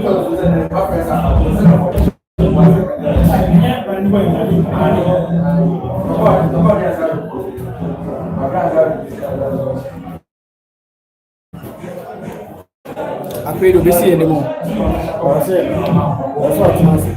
I pray to be seen anymore. That's what I'm saying.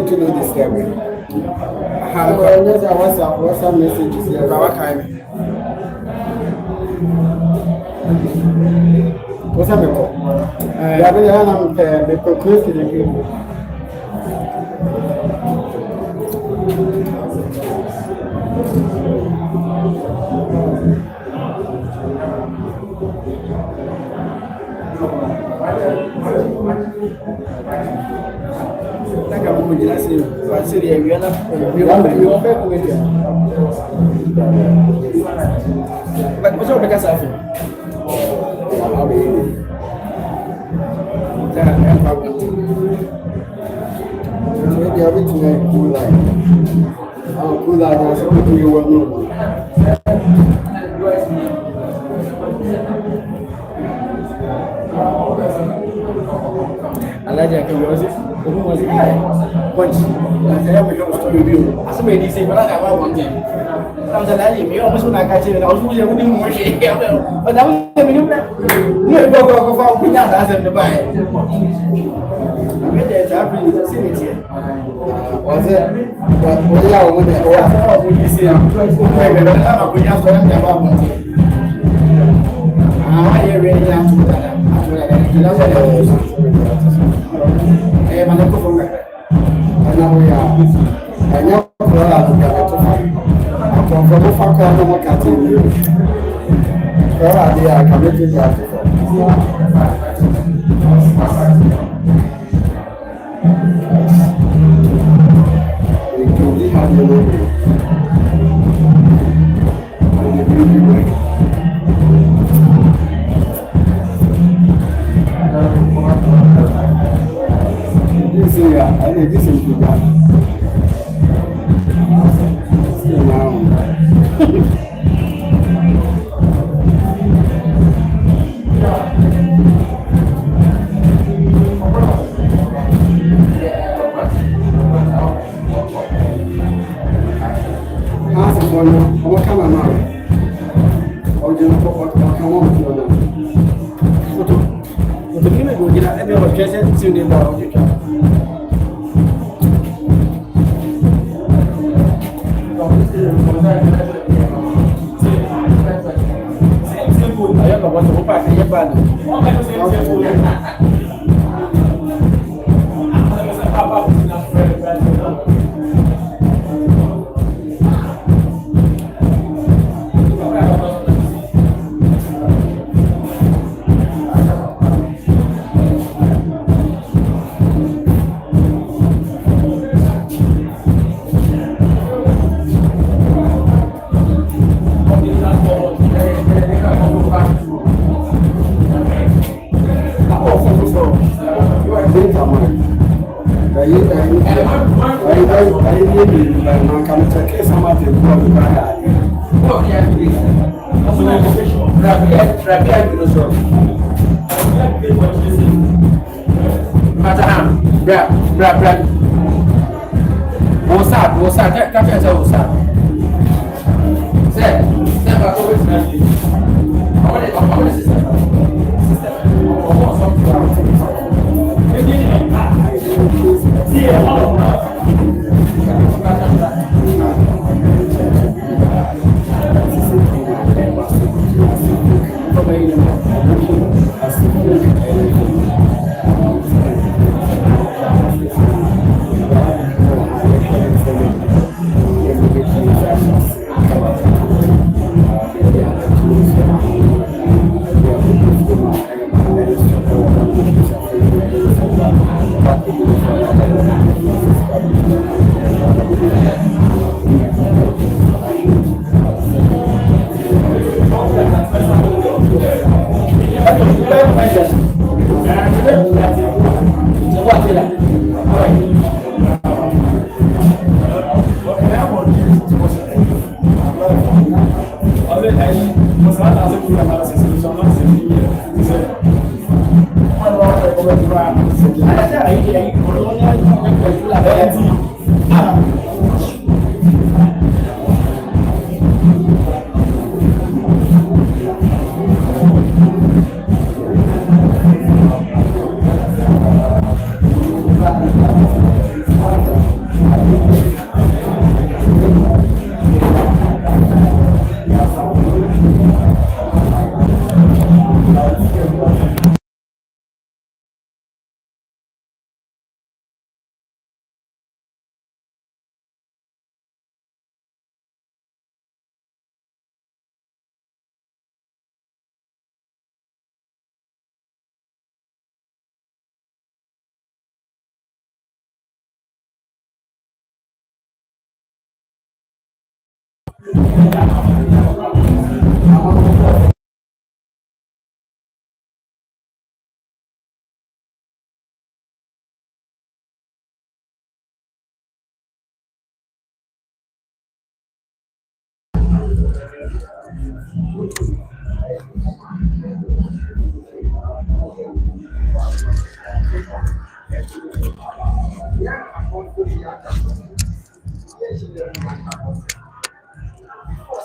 To know this guy. WhatsApp messages here. What's up, Miko? Yeah, but I'm close to the game.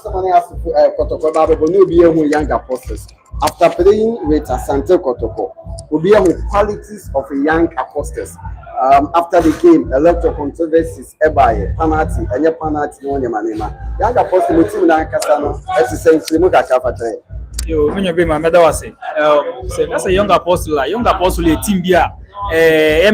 Someone has to Kotoko Bible, no be young apostles. After playing with Asante Kotoko, will be qualities of a young apostles. After the game, a lot of controversies, penalty, and your penalty, no manema. Young apostles, team Lankasano, as the same Simuka Kafatre. You when you be my mother was say as a young apostle, a team beer.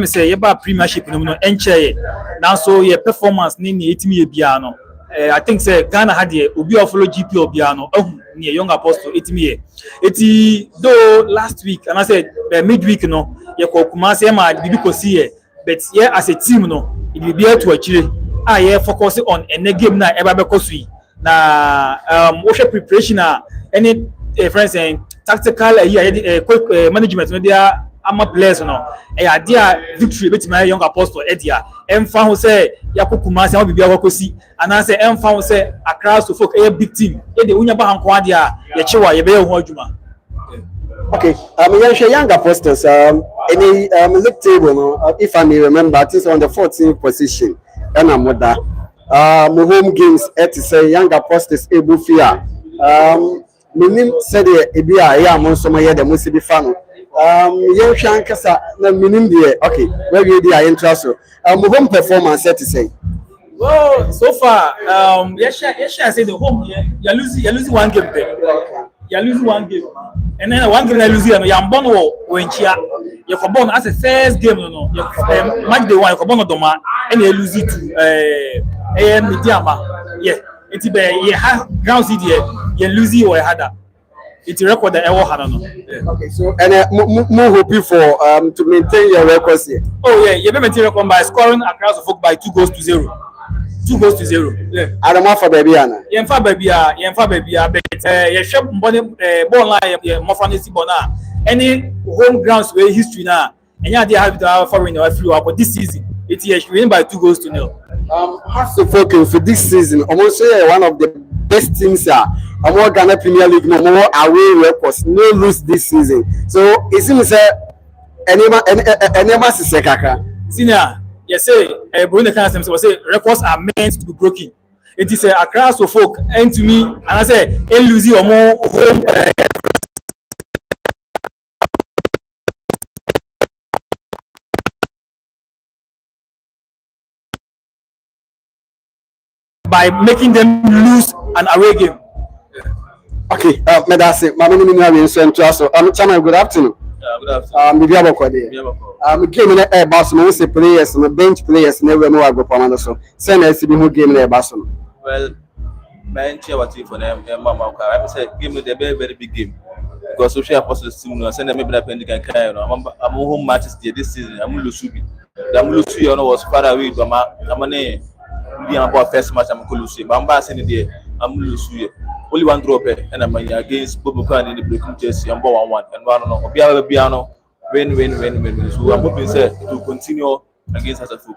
Say about premiership no enche now so your performance ni etimi biano. I think say Ghana had the obi follow GP obiano near young apostle etimi eti though last week and I said midweek no ye ko Kumasi ma bibi ko see but yeah as a team no it will be able to achieve focus on a game na eba be kosui na worship preparation any friends and tactical quick management no dia ama players no dia victory bet my young apostle edia emfa ho say yakokuma say obibi akokosi ana say emfa ho say across to folk big team e de unya ba hanko ade ye chewa ye be ho adwuma. Okay, young apostles, any league table, no, if I may remember, it is on the 14th position. And I'm with that. Home games, to say young apostles, Ebufia. Minim said, Ebia, yeah, Monsoma, the Musibi fan. Young Shankasa, minim the okay, where you are interested. Home performance, to say. Well, so far, yes, I say the home here, you're losing one game there. You're losing one game. And then one game I lose here, you're born when you're born as a first game, no, you're match day one, you're born Doma, and you lose it to Mediama. Yeah, it's you have ground city, you lose it or you had that. It's a record that I will have. Okay, so and more hoping for to maintain your records here. Oh, yeah, you have maintain record by scoring across the folk by 2-0. 2-0. Yeah. I don't know for baby Anna. Yemfa baby, but you shop ball line, more fantasy bona. Any home grounds where history now, and yeah, they have to foreign or flew up, but this season, it's win by 2-0. Has to focus for this season. Almost one of the best teams are. More Ghana Premier League, more away records, no lose this season. So it seems that Enema Sisekaka. Senior. Yes, say Bruno Canasem say records are meant to be broken. It is a class of folk, and to me, and I say, losing or more home. By making them lose an away game. Okay, Medase, my name is Chama, good afternoon. Good afternoon. Maybe I'm game in Barcelona, say players, and bench players, never know I go for so. Send us to be who game in Barcelona. Well, my chair was for them, Mama. I said, give me the very, very big game. Because social apostles team, send them maybe pending and carry on. I'm home matches this season. I'm Lusubi. The Lusubi was far away, but I'm We are first match I'm lose. But I'm back in the I'm lose. Only one drop and I'm against Bobo Khan in the breaking chase. I'm 1-1 and 1 Biano. Win. So I'm hoping to continue against Hasafu.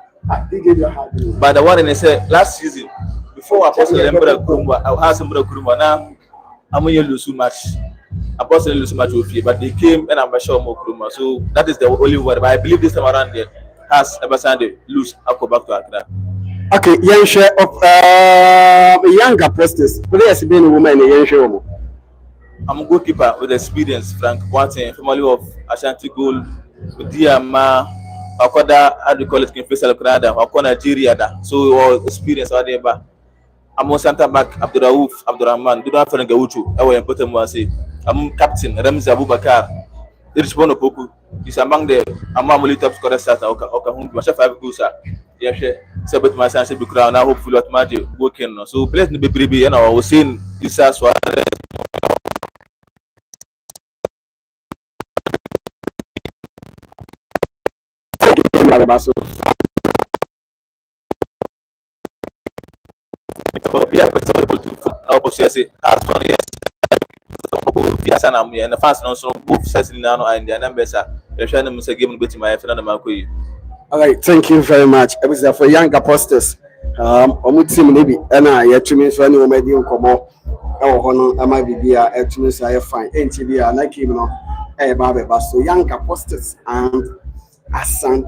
But the one in said last season, before I posted Emperor Kuruma, I had some Kuruma now. I'm going to lose match. I posted lose match with you, but they came and I'm sure more Kuruma. So that is the only word. But I believe this time around there has ever Sunday lose. I'll go back to Accra. Okay, young share of younger posters. Players been a woman in young show. I'm a goalkeeper with experience, Frank Boateng, family of Ashanti Goal, with Diama, Akoda, how do you call it, Kingfisher Canada, Akon Nigeria. So experience out there. I'm on center back, Abdurrahman, do not find Gaucho. I will put him and say, I'm captain, Ramzi Abubakar. There is one of Poku. He's among the Amamuli top scorer starter, Okahun, Masha 5 goals. Yes, so but my son should be crowned. Now hopefully what magic working. So please be baby, and I was saying this as well. And the fans also both sides now and the numbers are trying to give me my friend. All right, thank you very much. It was for young apostles. Team maybe and I actually so any medium come up. I might be here actually so I fine. NTB and I came on so young apostles and Hassan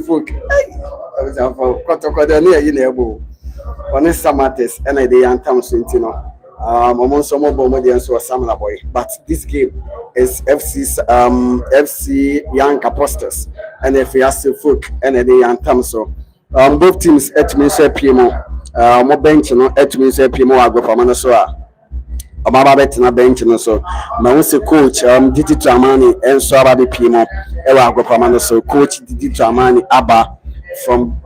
folk. I was for Kotokoda near you on this Samates and I the Antam Sintino. Among some of Bomodians were Samana boy, but this game is FC Young Apostles and FC Folk and the Antam. So both teams at Minister Pimo, more bench, at Minister Pimo, I go for Manasoa. Betina bench, so my coach, Didi Dramani, and so Ababi Pimo, Ewa go for Manaso, coach Didi Dramani, Abba from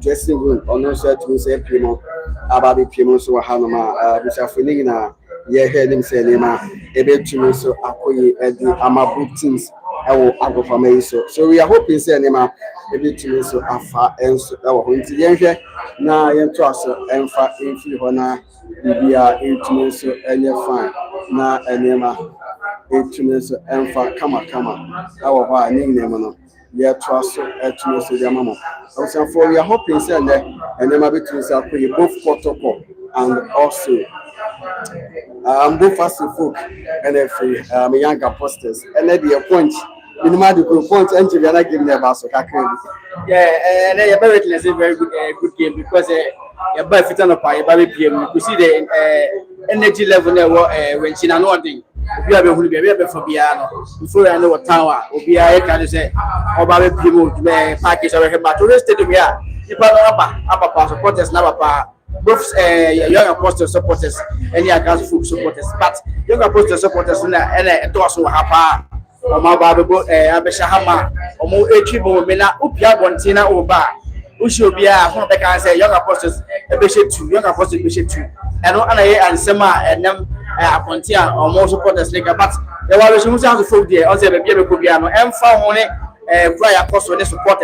dressing room, on also at Minister Pimo. Ababi Pimo so Hanoma, Bishafina, ye heard him say, Nema, able to me so Akoye at the Amabu teams. I will go for me. So we are hoping, say, Nema, able to me so Afa and so our home to the now I am trust and fa in Fihona, Libya, 8 minutes and you're fine. Now and Nema, 8 minutes and fa Kama, our name. Yeah, trust to me so Yamamo. Also, for we are hoping, say, and then maybe to both protocol and also both fast folk and if young apostles and then the point minimal point and we are not giving them back so yeah, and then very good game because you're by fit on a pie, PM. You see the energy level there when she know thing. We have a for Biano before I know what tower will be. I can say, or by people package or but to rest it. We are upper supporters, now both young apostle supporters and young folk supporters, but young apostle supporters and also have or my Bible, Abeshahama, or more Echibo, Mena, Upia, Bontina, or Bar. Who should be a can say young apostles, a bishop 2, young apostle bishop 2, and and Sema and them. Pontia or more supporters like but the was who sounds folk there also be able to be and found on it fly across the support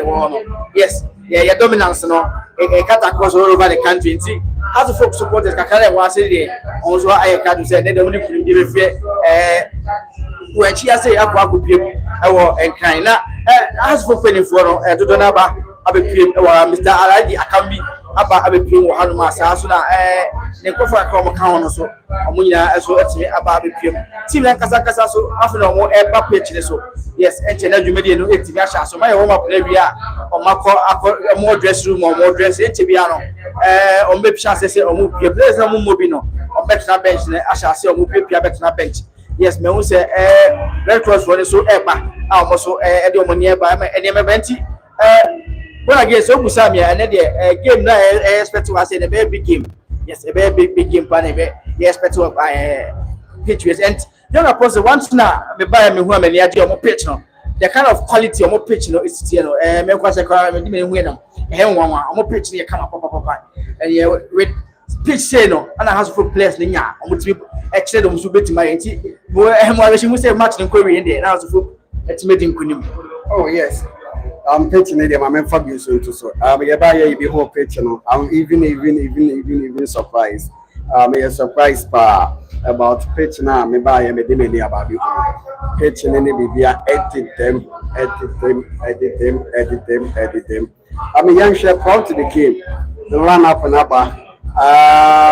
yes yeah dominance no cut across all over the country see how the folk supporters can carry one say also I can say they don't give fear when she say akwa go piem e and kind na as for penny for to do na ba abepiem Mr. Aladi Akambi aba abepiem wo hanuma sa so na ne kofa ka mo kan no so omunya so ati aba abepiem team na kasa so afuna mo eba page ne so yes enche na dwumedi no eti asha so my home play wi a o makọ mo dress room o mo dress enche bia no o mbe pia se o mo pie place na mo mobi no o betna bench ne asha se o mo pie betna bench yes me who say Red Cross for so eba almost so e de omoni eba e me benti when again so Busamia and the game na expect to say the very big game. Yes, a very big game plan you expect to Patriots and young apostle once now me buy me who am any idea of pitch no the kind of quality of pitch no is you know me kwase kwa me win am nwa omo pitch ne come papa and yeah with pitch say no and has for players nya omo timi extend omo so betima enti mo we say match no ko we there na so for ultimate nkunim. Oh yes. pitch in the moment for you so yeah by you be whole pitch no I'm even surprised me surprised about pitch now me buy me dey about you pitch in the bibia edit them I'm a young chef proud to the game the run up and up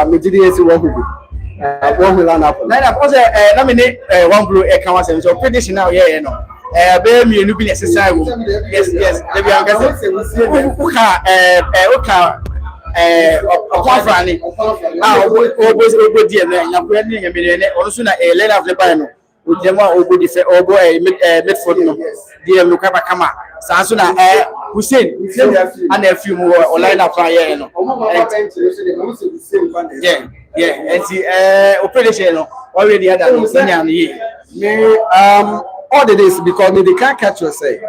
me did see what we one will run up na na say na me ne one blue e kan wasem so prediction now yeah no be me enu bi necessary wo yes le bi anga say uka uka ọkọọfani ogbo die na yakura ni yemere ne ono so na lane of the by no ojema ogbo di fe ogbo midfield no die no kaba kama saa so na Hussein ana film o line up ya no yeah and see operation no already had no senior no ye me all the days because me they can't catch you say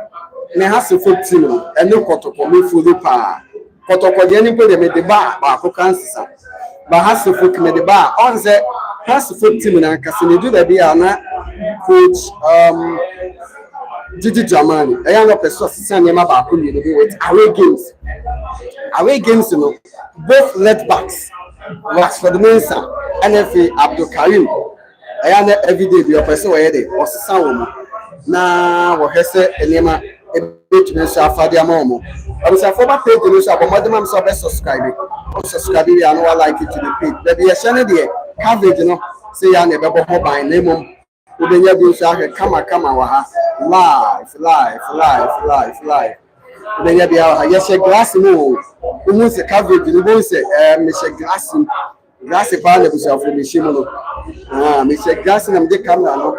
me has to foot team and no kotoko me fully pa kotoko the anybody me the bar ko cancer but has to foot me the bar on say has to foot team na kasi me do the be na coach Gigi Jamani I am not person say nyama ba ko ni be with away games you know both left backs for the Mensa NFA Abdul Karim I am every day the person where they or sound na wo hese enema ebetumi so afade amaomo abisa former page no so abomodem so be subscribe ya no like it to the page but the channel there coverage no say ya na ebebo ho ban na mom obenya bi so ahwe kama wa ha live obenya bi ha yes glass mo umu se coverage no bo se me she glass pa na bi so afro me shimo no me she glass na me de camera no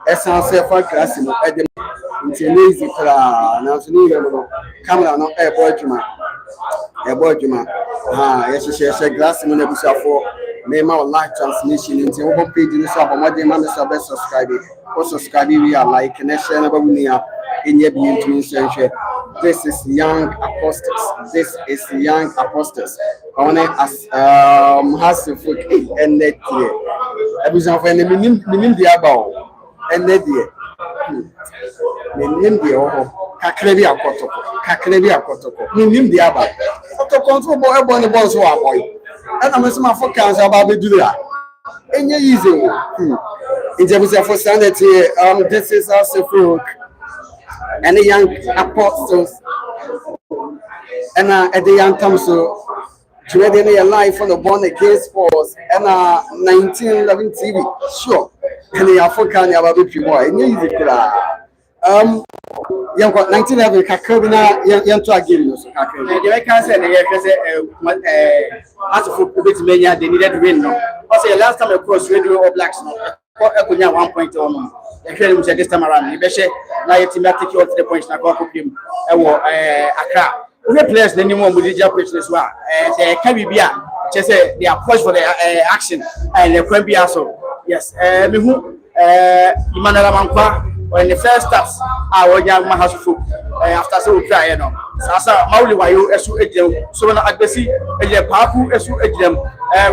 essence for glass no e nti lazy kra na so ni no camera no ebo adwuma yes glass no na busuafo me ma live transmission nti wo page ni so abomode ma me so be subscribe we are like na share na ba munia enye bi ntumi nhwe this is young apostles on as has to foot and net here abusuafo en minim dia ba o and net here nim de ho kakra bi akotoko nim de aba kotoko so bo ne bo so aboy and am some for cancer about be do that enye easy in terms of sanity this is also fruit and the young apostles and at the young time so trading your life on the born again sports and 1911 TV sure and the African about be boy enye easy kra yanko 1911 kakra bi na yanto again no so kakra the way can say asofo obetime nya they needed win no because the last time across radio all blacks no ekonya 1 point on no e hwere mu say this time around e be hye na your team take you 3 points na go kopim e wo Accra we players na nimu mu digital pitch this wa say ka bibia che say they are push for the action and the kwan bia so yes me hu Imanala Mankwa when the first starts our young mahasufu after so try no sasa mauli wayo esu ejem so na agbesi eje paaku esu ejem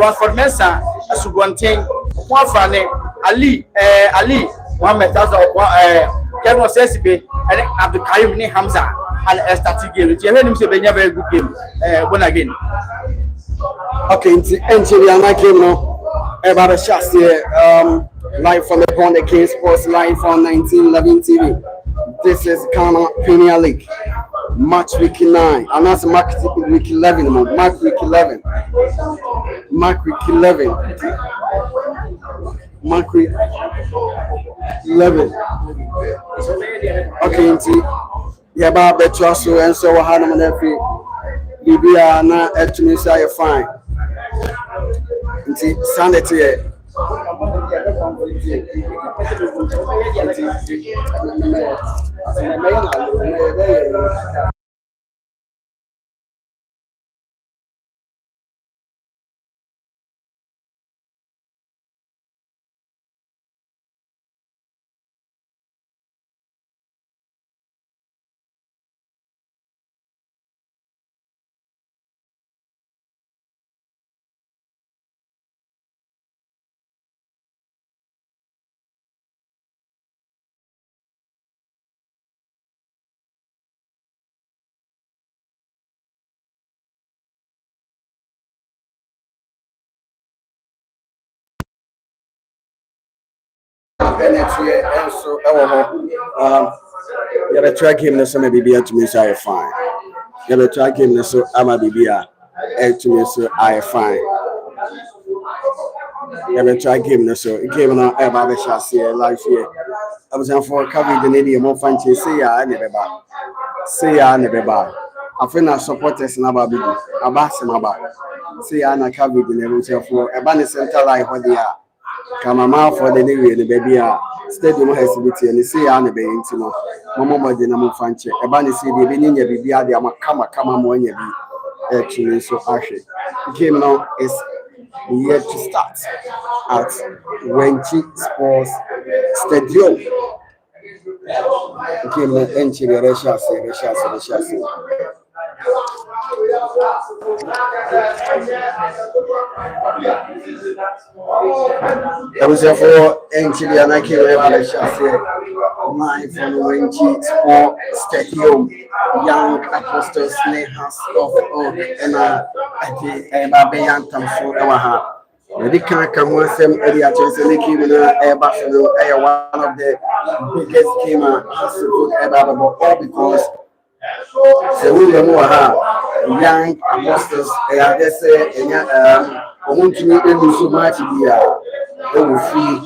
Watford Mensa esu bonten kwafane Ali Mohammed Taza Kevin Sesibe and Abdul Karim ni Hamza and starting game je hwenim se benya very good game born again okay nti na game no about a shot here live from the Born Again Sports live on 1911 TV. This is Ghana Premier League match week 9 and that's match week 11 match week 11 match week 11 okay nti yeah ba betua so and so ha no na fi bibia na etumi say fine nti sanity energy and so you have a track game so maybe be to me so I fine. You have a track game so I'm a baby to me so I fine. You have a track game so game now ever be shall see life here. I was for cover the lady more fancy say I never back. Say I never back. I feel our supporters in our baby. About some about. Say I na cover the lady for a banner center like what they are. Come out for the new the baby stadium has to be and say I never into no. Mama body na mo fancy. A banner see the beginning ya baby are the come on ya be actually so actually. Game now is yet to start at Wenchi Sports Stadium. Game na enchi the Russia. I was there for enchi the Anaki Russia live from Wenchi Sports Stadium. Young Apostles Nehas of Oak and Babe Yantam for the can't come with them area to Nicky one of the biggest game ever all because the women who are young apostles they say I want to meet them so much here they will free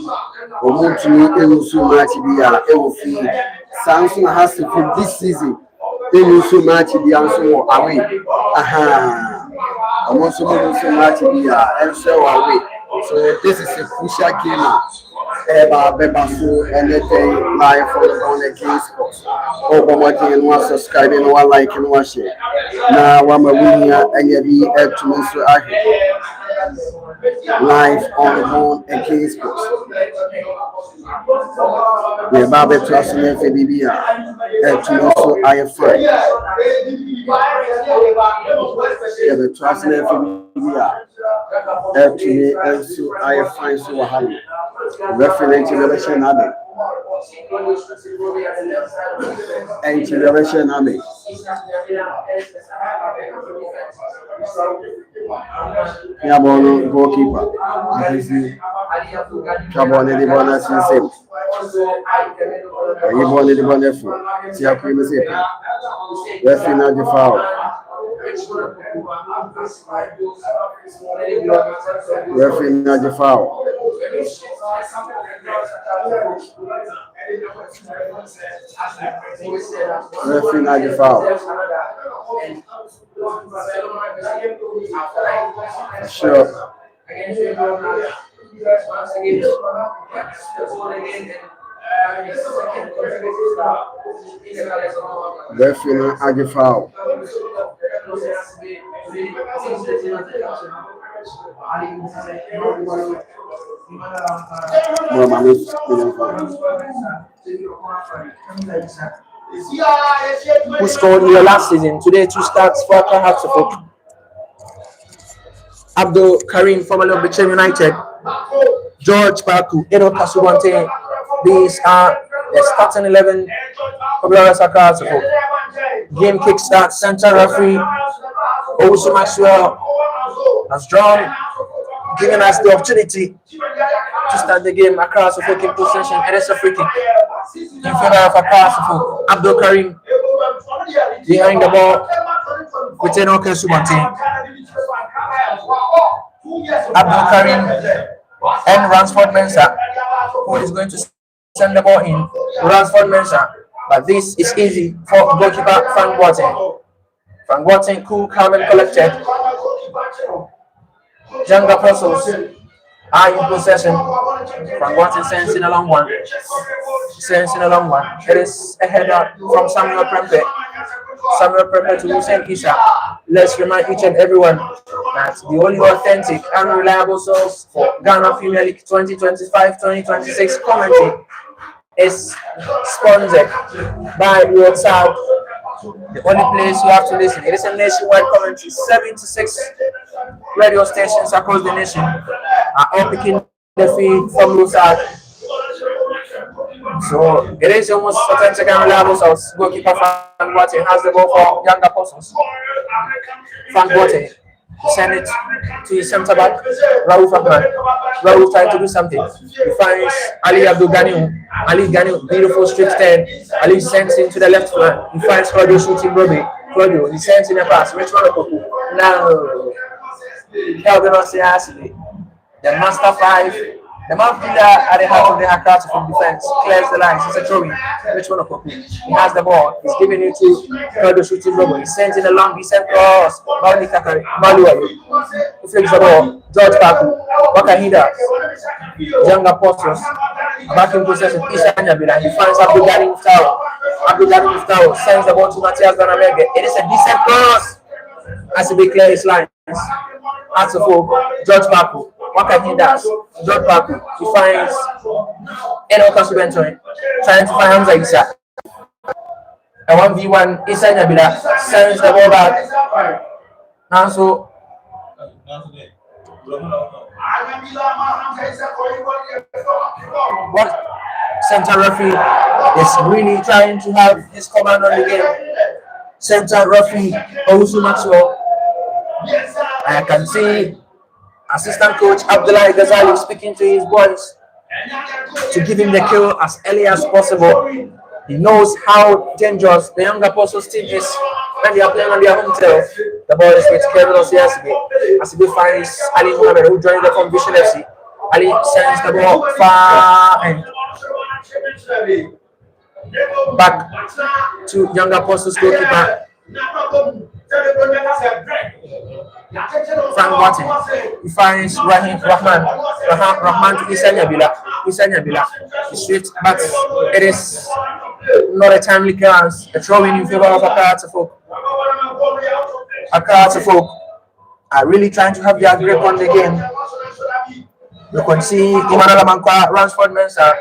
I want to meet them so much here they will free Samsung has to put this season they will so much be also away I want to move so much here and so away. So this is a crucial game so anything live on the King's Sports. One one subscribing, one liking, one share. Now one winning and you be to me so live on the King's Sports. The Bible trust in FBB to me so I am fine. The trust in FBB actually also I find so happy. Reference relation Abbey. And relation Abbey. Yabono goalkeeper. Cabone the bonus in same. You wanted the bonnet for Tia Primacy. Reference the foul. Referee not the foul. Referee not the foul. Sure. Referee not the foul. Who scored in the last season? Today, two starts for Hartlepool. Abdul Karim, formerly of Bicham United. George Baku, Edo Kasubante. These are the starting 11 for Hartlepool. Game kickstart, center referee Owusu Maxwell has drawn, giving us the opportunity to start the game. Across the full possession. It is a free kick in favor of Accra. Abdul Karim behind the ball with Enoke Subante. Abdul Karim and Ransford Mensah, who is going to send the ball in. Ransford Mensah, but this is easy for goalkeeper Frank Boateng. Frank Boateng, cool, calm and collected. Young Apostles are in possession. Frank Boateng sends in a long one. It is a header from Samuel Prempe. Samuel Prempe to Hussein Isha. Let's remind each and everyone that the only authentic and reliable source for Ghana Premier League 2025-2026 commentary is sponsored by WhatsApp. The only place you have to listen. It is a nationwide commentary. 76 radio stations across the nation are all picking the feed from WhatsApp. So it is almost authentic and reliable source. Goalkeeper Frank Boateng has the ball for Young Apostles. Frank Boateng send it to his centre back, Raouf Ahmed. Raul trying to do something. He finds Ali Abdul Ghani. Ali Ghani, beautiful straight stand. Ali sends into the left flank. He finds Claudio shooting Robbie. Claudio, he sends in a pass. Which one? No. Calvin Osiassi, the master five, the man pillar at the heart of the Accra from defense, clears the lines. It's a throwing. Which one? He has the ball. He's giving it to Claudio shooting Robbie. He sends in a long descent cross. Malu Kakari. He flips the ball. George Baku. What can he do? Young Apostles. Back in possession. Isha Nyabila. He finds Abdul Ghani Muftao. Abdul Ghani Muftao sends the ball to Matthias Vanamege. It is a decent cross. As he clear his lines. As a folk, George Baku. What can he do? George Baku. He finds Eno Kasubentoy. Trying to find Hamza Isa. A 1v1 Isa Nyabila sends the ball back. Now so what center referee is really trying to have his command on the game. Center referee Owusu Maxwell. I can see assistant coach Abdullah Ghazali speaking to his boys to give him the kill as early as possible. He knows how dangerous the Young Apostles team is when they are playing on their home turf. The ball is with Kevin Osiasibe. Asibe finds Ali Muhammad, who joined them from Vision FC. Ali sends the ball far and back to Young Apostles goalkeeper Frank Martin. He finds Rahman to Issa Nyabila. He shifts, but it is not a timely clearance. A throw-in in favor of Accra Folk. Accra Folk are really trying to have their grip on the game. You can see Emmanuel Amankwa, Ransford Mensah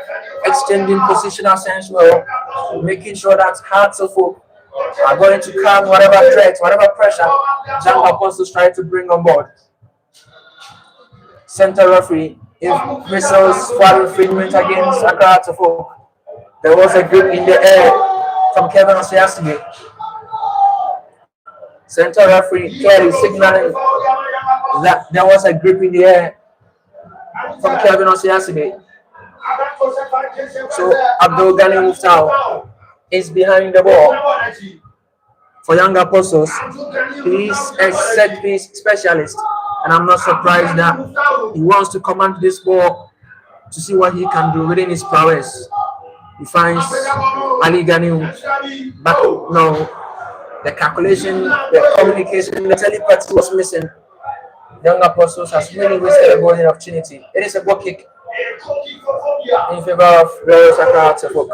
extending positional sense well, making sure that Hearts of Folk are going to calm whatever threat, whatever pressure Young Apostles try to bring on board. Center referee, if whistles for infringement against Accra Folk. There was a grip in the air from Kevin Osiasime. Center referee clearly signaling that there was a grip in the air from Kevin Osiasime. So Abdul Ghani Muftao is behind the ball for Young Apostles. He is a set piece specialist, and I'm not surprised that he wants to command this ball to see what he can do within his prowess. He finds Ali Ghani back. No, the calculation, the communication, the telepathy was missing. Young Apostles has really wasted a golden opportunity. It is a goal kick in favor of Royal Accra Folk.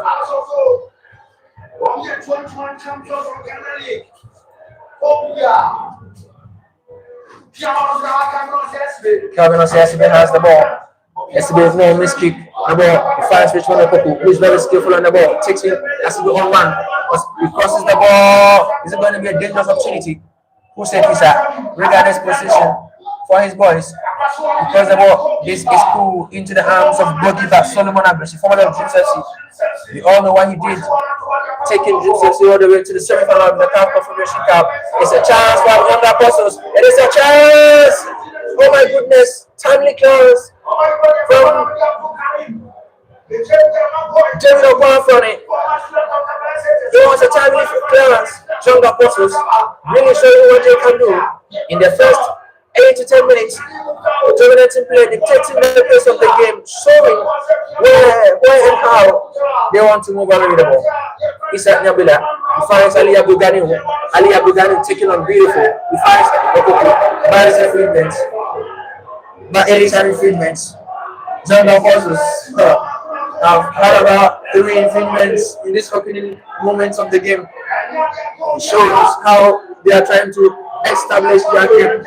Calvin Osiasibe has the ball. Asibe is no miskick. The ball. He finds Richmond Opoku, who is very skillful on the ball. Takes it. Asibe on one. He crosses the ball. Is it going to be a dangerous opportunity? Who said this? Regardless position for his boys. Because the ball is pulled into the arms of goalkeeper Solomon Abbas, former of Dreams FC. We all know what he did, taking Dreams FC all the way to the semi-final of the Cup Confederation Cup. It's a chance for Young Apostles. It is a chance! Oh my goodness! Timely clearance from David Okwafoni. It was a timely clearance. Young Apostles really showing what they can do in the first 8 to 10 minutes, dominating play, dictating the pace of the game, showing where and how they want to move around the ball. Issa Nyabila, he finds Ali Abdul Ghani taking on beautiful. He finds Okuku, but it is an infringement. Young Apostles have had about 3 infringements in this opening moments of the game. It shows how they are trying to establish their game,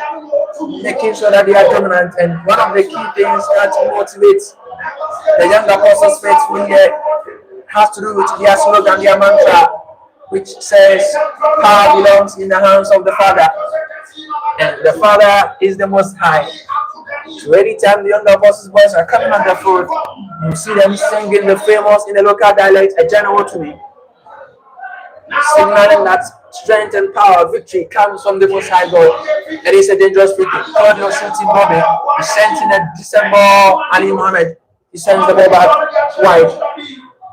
making sure that they are dominant. And one of the key things that motivates the Young Apostles faithful here has to do with their slogan, their mantra, which says, "Power belongs in the hands of the Father, and the Father is the Most High." So anytime the Young Apostles boys are coming on the field, you see them singing the famous in the local dialect, "A general to me," signaling that strength and power, victory comes from the Most High God. It is a dangerous free kick. Claudio shooting Bobby. He sent in a December Ali Mohammed. He sends the ball back wide.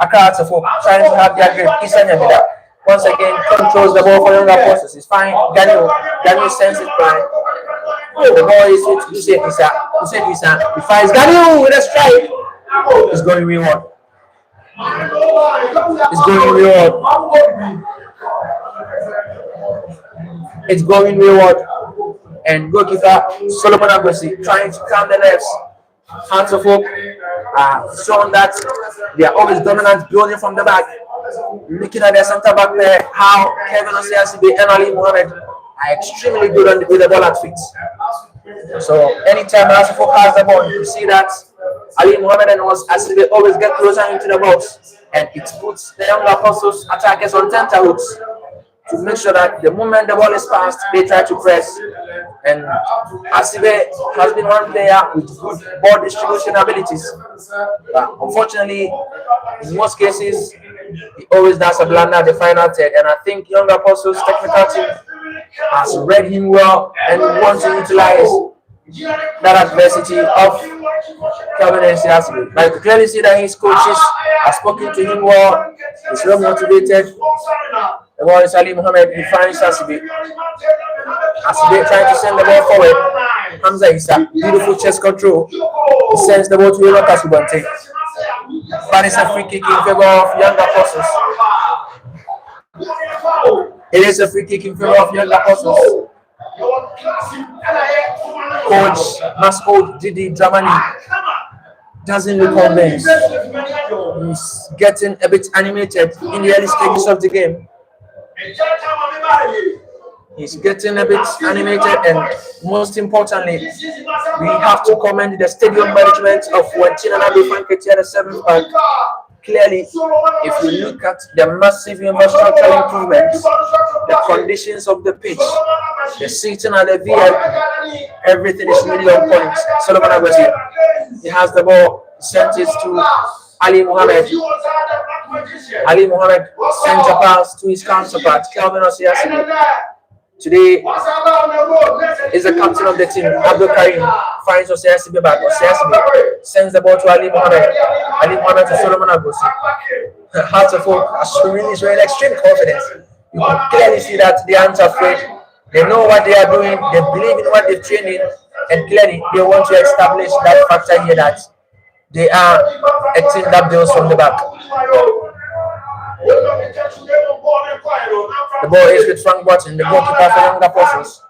Accra for trying to have their grip. He sends him that. Once again, controls the ball for younger forces. It's fine. Daniel sends it fine. The ball is with Hussein Issa. He finds Daniel with a strike. It's going reward. It's going reward. It's going reward. And goalkeeper Solomon Agosi trying to calm the nerves. Hands of hope shown that they are always dominant, building from the back. Looking at their centre back there, how Kevin Osiasibe and Ali Mohammed are extremely good with the ball at feet. So anytime Asifo has the ball, you see that Ali Mohammed and Osiasibe always get closer into the box, and it puts the young apostles attackers on tenterhooks to make sure that the moment the ball is passed, they try to press. And Asibe has been one player with good ball distribution abilities. But unfortunately, in most cases, he always does a blunder at the final third. And I think Young Apostles' technical team has read him well and wants to utilize that adversity of Calvin Asibe. But you can clearly see that his coaches have spoken to him well. He's well motivated. The ball is Ali Mohammed. He finds Asibe. Asibe trying to send the ball forward. Hamza Issa, beautiful chest control. He sends the ball to Enoch Asubante. But it's a free kick in favor of Young Apostles. It is a free kick in favor of Young Apostles. Coach Masoud Didi Dramani doesn't look convinced. He's getting a bit animated in the early stages of the game. He's getting a bit animated, and most importantly, we have to commend the stadium management of Wentina Nabi the 7th Bank. Clearly, if you look at the massive infrastructural improvements, the conditions of the pitch, the seating at the VIP, everything is really on point. Solomon Agosi, he has the ball, sent it to Ali Mohammed. Ali Mohammed sent a pass to his counterpart, Kelvin Osiasibe. Today is the captain of the team, Abdul Karim, finds Osiasibe back. Osiasibe sends the ball to Ali Mohammed. Ali Mohammed to Solomon Agosi. Hearts of Hope are showing extreme confidence. You can clearly see that they aren't afraid. They know what they are doing. They believe in what they're training, and clearly they want to establish that factor here that they are a team that builds from the back. The ball is with Frank Watson, the goalkeeper for Young Apostles.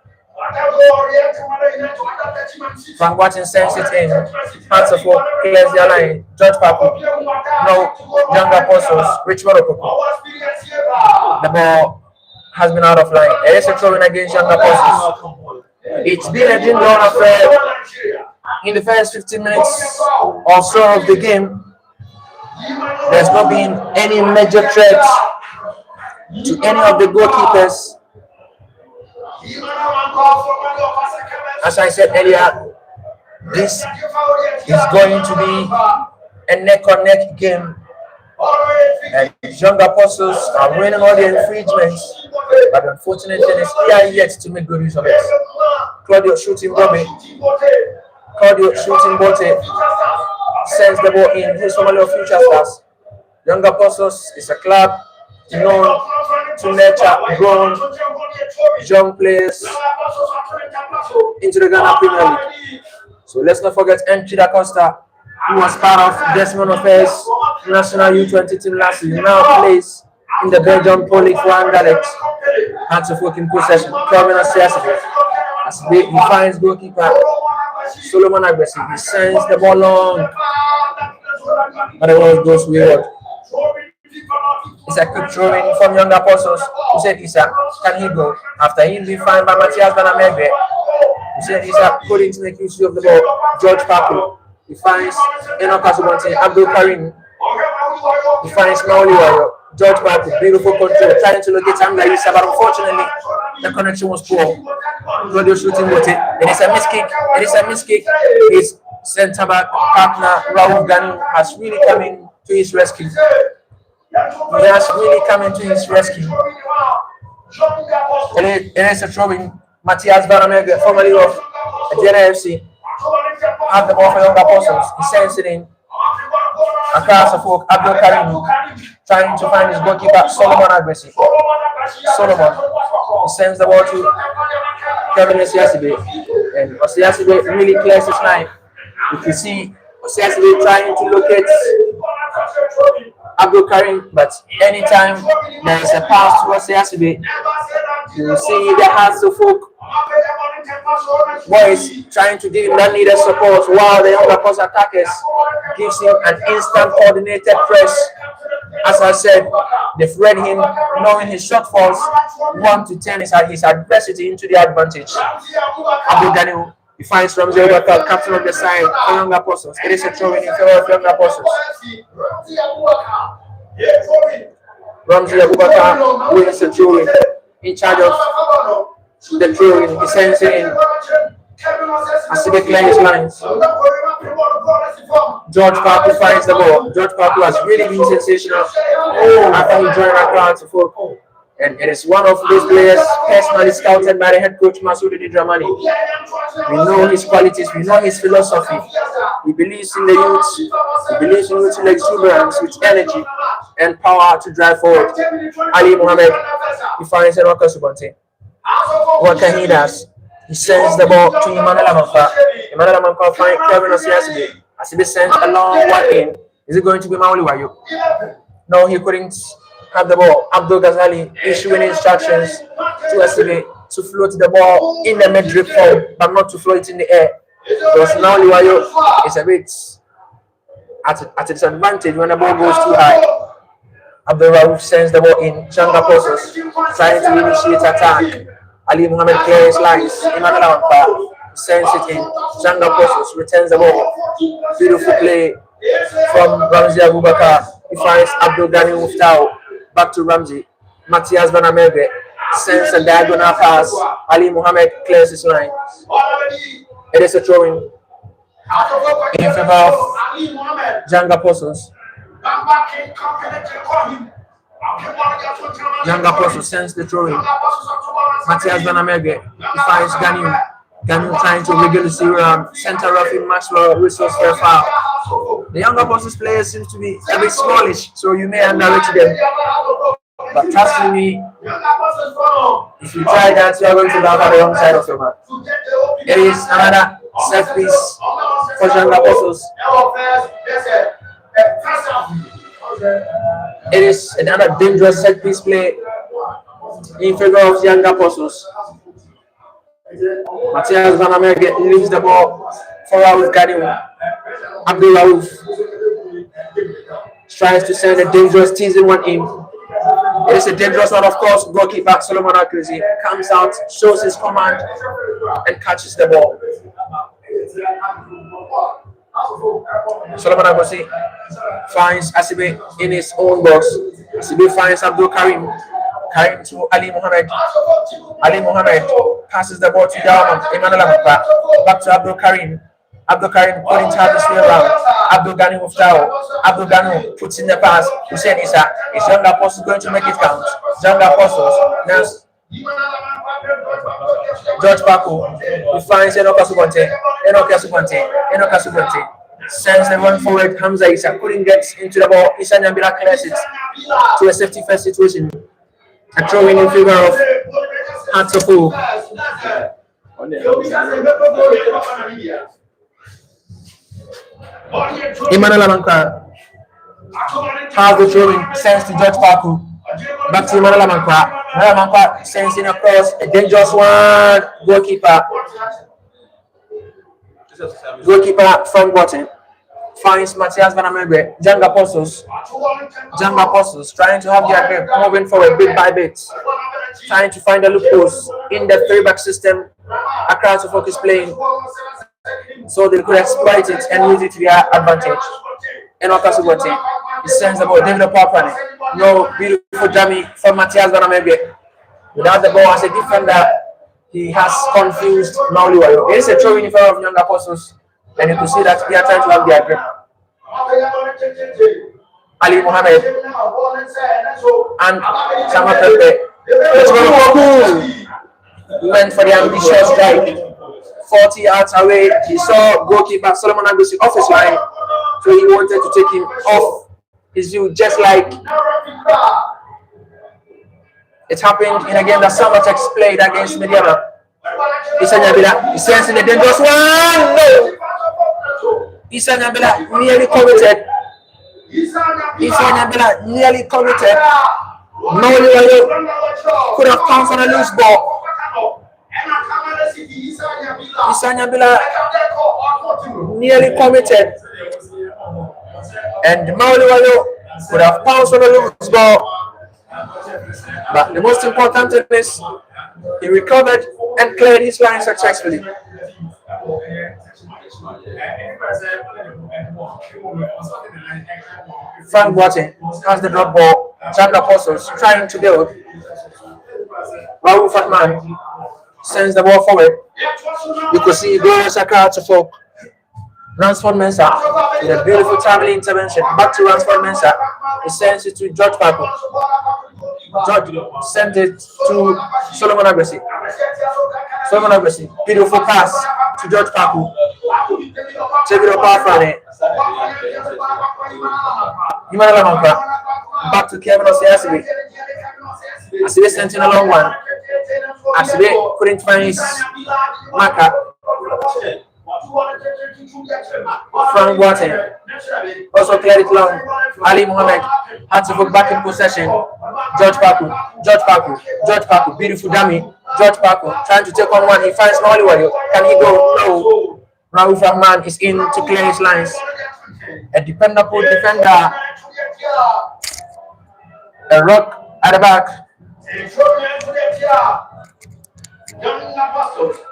Frank Watson sends it in. Hands of Hope clears the line. George Papu. No, Young Apostles. Rich Morocco. The ball has been out of line. There is a throw-in against Young Apostles. It's been a drawn affair in the first 15 minutes or so of the game. There's not been any major threat to any of the goalkeepers. As I said earlier, this is going to be a neck-on-neck game. And Young Apostles are winning all the infringements, but unfortunately, they are yet to make good use of it. Claudio shooting Bobby. Claudio shooting Bote. Sends the ball in. His family of future stars. Young Apostles is a club known to nurture grown young players into the Ghana Premier League. So let's not forget Entry Da Costa, who was part of Desmond Affairs National U20 team last season. Now plays in the Belgium Pro League for Anderlecht. Hands of work in possession. Calvin Osiasibe. As he finds goalkeeper Solomon Agosi, he sends the ball long, but the ball goes wayward. It's a quick throw-in from Young Apostles. Hussein Issa, can he go? After he'll be fined by Matthias Banamegbe. Hussein Issa couldn't make use of the ball. George Papu, he finds Enoch Asubante. Abdul Karim, he finds Maoli Wayo. George Papu, beautiful control, trying to locate Hamza Issa, but unfortunately, the connection was poor. Claudio shooting Bote. It is a miskick. It is a miskick. His centre back partner, Raouf Ganu, has really come in to his rescue. He has really come into his rescue. It is a throwing. Matthias Vanamega, formerly of GNFC, have the ball for Young Apostles. He sends it in across the folk. Abdul Karim trying to find his goalkeeper, Solomon Agbesi. Solomon, he sends the ball to Kevin Osiasibe, and Osiasibe really clears his line. You can see Osiasibe trying to locate Abdul Karim, but anytime there is a pass to Osiasibe, you see the hands of folk boys trying to give him that needed support, while the younger post attackers gives him an instant coordinated press. As I said, they've read him, knowing his shortfalls, want to turn his adversity into the advantage. Abdul Ganiu, he finds Ramsey Obaka, captain of the side for Young Apostles. It is a throw in favor of Young Apostles. Ramsey Obaka wins the throw in charge of the throw-in. He sends it in. As he declares his lines, George Parker finds the ball. George Parker has really been sensational after he joined our crowd to football. And it is one of those players personally scouted by the head coach Masudi Dramani. We know his qualities, we know his philosophy. He believes in the youth, he believes in youth with exuberance, with energy and power to drive forward. Ali Mohammed, he finds an Okasubante. What can he does? He sends the ball to Emmanuel Amanfa. Emmanuel Amanfa finds Kevin Osiasibe. As he sends a long one in, is it going to be Mauli Wayo? No, he couldn't have the ball. Abdul Ghazali issuing instructions to Asibe to float the ball in the mid-drip form, but not to float it in the air. Because Mauli Wayo is a bit at a disadvantage when the ball goes too high. Abdul Rauf sends the ball in. Changa Posos trying to initiate attack. Ali Muhammad clears lines. Emmanuel Amanfa sends it in. Changa Posos returns the ball. Beautiful play from Ramsey Abubakar. He finds Abdul Ghani Muftau. Back to Ramsey. Matthias Vanamebe sends a diagonal pass. Ali Muhammad clears his line. It is a throw-in in favor of Janga Posos. Janga Posos sends the throw-in. Matthias Vanamebe finds Ghani. Ghani trying to wiggle the center of in Maxwell resource for a foul. The younger Posos players seem to be a bit smallish, so you may underrate them. But trust me, if you try that, you are going to laugh at the wrong side of your mouth. It is another set piece for Young Apostles. It is another dangerous set piece play in favor of Young Apostles. Matthias Vanamege leaves the ball for Raouf Ghani. Abdul Raouf tries to send a dangerous teasing one in. It is a dangerous one, of course. Goalkeeper Solomon Akrisi comes out, shows his command, and catches the ball. Solomon Akrisi finds Asibe in his own box. Asibe finds Abdul Karim. Karim to Ali Muhammad. Ali Muhammad passes the ball to Diamond. Emmanuel Amanfa. Back to Abdul Karim. Abdul Karim couldn't have his way around. Abdul Ghani Muftau. Abdul Ghani puts in the pass. Hussein Isa. Is Young Apostles going to make it count? Young Apostles. Now, George Paco. He finds Enoka Subonte. Sends the run forward. Hamza Isa couldn't get into the ball. Isa Nyambira clears it to a safety first situation. A throw in favor of Hatsofu. Emmanuel Amanka has the throwing, sends to George Parku. Back to Emmanuel Amanka. Emmanuel Amanka sends in across a dangerous one. Goalkeeper from bottom finds Matthias Vanamebe. Janga Apostles trying to have their grip, moving forward bit by bit, trying to find the loopholes in the 3-back system. Across the focus playing, so they could exploit it and use it to their advantage. And Okasubonte, he sends the ball. David Opapane. No, beautiful dummy from Matthias Vanamebe. Without the ball as a defender, he has confused Mauliwayo. It is a throw in favor of Young Apostles, and you can see that they are trying to have their grip. Ali Mohammed and Sama Pepe Richmond Opoku went for the ambitious drive. 40 yards away, he saw goalkeeper Solomon Agusi off his line, so he wanted to take him off his view, just like it happened in a game that Samatex played against Mediama. Isanyabila is sensing the dangerous one. No! Isanyabila nearly committed. Isanyabila nearly committed. No, could have pounced on a loose ball. Isanyabila nearly committed. And Mauliwayo could have pounced on a loose ball. But the most important thing is he recovered and cleared his line successfully. Frank Boateng has the drop ball. Jack Apostles trying to build. Raul Fatman sends the ball forward. You could see Gloria Saka to folk. Ransford Mensah with a beautiful timely intervention. Back to Ransford Mensah. He sends it to George Paco. George sent it to Solomon Agbesi. Solomon Agbesi, beautiful pass to George Paco. Take it up from it. Back to Kevin Osiasibi. Asibi sent in a long one. Asibi couldn't find his marker. Frank Boateng also cleared it long. Ali Mohammed had to put back in possession. George Paco, beautiful dummy. George Paco trying to take on one. He finds Mauliwayo. Can he go? No. Raul Rahman is in to clear his lines. A dependable defender. A rock at the back.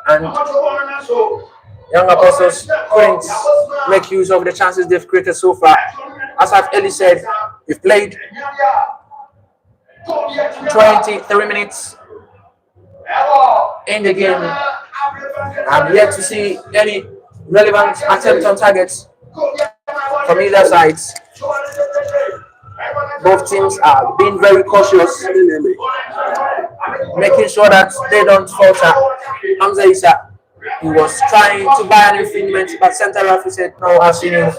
And Young Apostles couldn't make use of the chances they've created so far. As I've earlier said, we've played 23 minutes in the game. I'm yet to see any relevant attempt on targets from either sides. Both teams are being very cautious, making sure that they don't falter. Hamza Issa, he was trying to buy an infringement, but center referee said, no, I've seen you.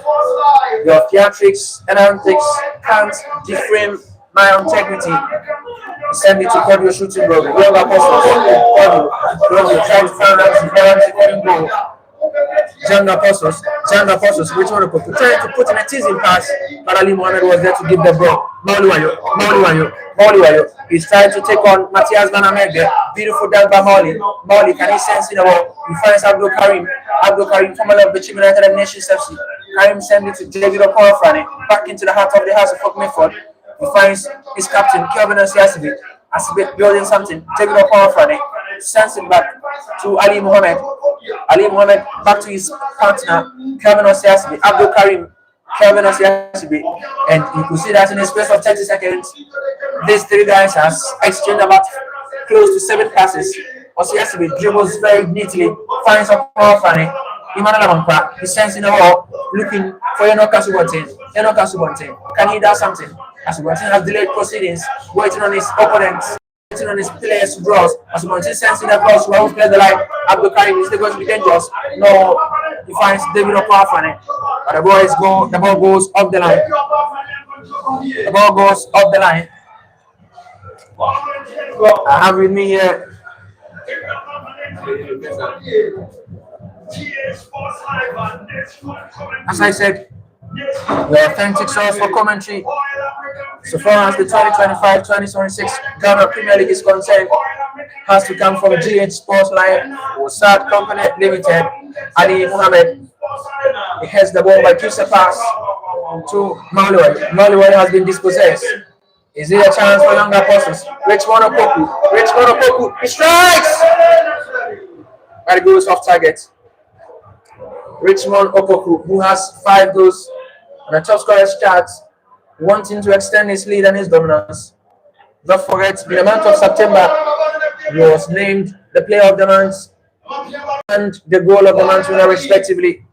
Your theatrics and antics can't deframe my integrity. Send it to Kodio shooting bro. Young Apostles, Kodio trying to find out goal. Young Apostles, which one of them trying to put in a teasing pass, but Ali Mohammed was there to give the ball. Mauliwayo is trying to take on Matthias Van Amege. Beautiful dunk by Mauli, can he sense in the ball? He finds Abdul Karim, former of the Chief United Nations FC. Karim sends it to David Okorofrane, back into the heart of the house of Folk Mayford. He finds his captain, Kelvin Osiasibi, building something. David Okorofrane sends it back to Ali Mohammed. Ali Mohammed back to his partner, Kelvin Osiasibi, Abdul Karim, Kelvin Osiasibi, and you could see that in a space of 30 seconds, these three guys has exchanged about close to 7 passes. Osiasibi dribbles very neatly, finds Okorofrane. Emmanuel Amankwa, he sends in the ball, looking for Enoka Subontin. Can he do something? Subontin has delayed proceedings, waiting on his opponents, waiting on his players to draw. Subontin sends in the cross, who plays the line. Abdul Karim is going to be dangerous. No, he finds David Okorofrane. But the ball goes up the line. I have with me here as I said, the authentic source for commentary so far as the 2025-2026 Ghana Premier League is concerned has to come from GH Sports Line or Sad Company Limited. Ali Mohammed, he heads the ball by gives a pass to Mauliwayo. Mauliwayo has been dispossessed. Is there a chance for Young Apostles? Richmond Opoku, he strikes! But it goes off target. Richmond Opoku, who has 5 goals on the top scorers chart, wanting to extend his lead and his dominance. Don't forget, in the month of September, he was named the player of the month and the goal of the month winner respectively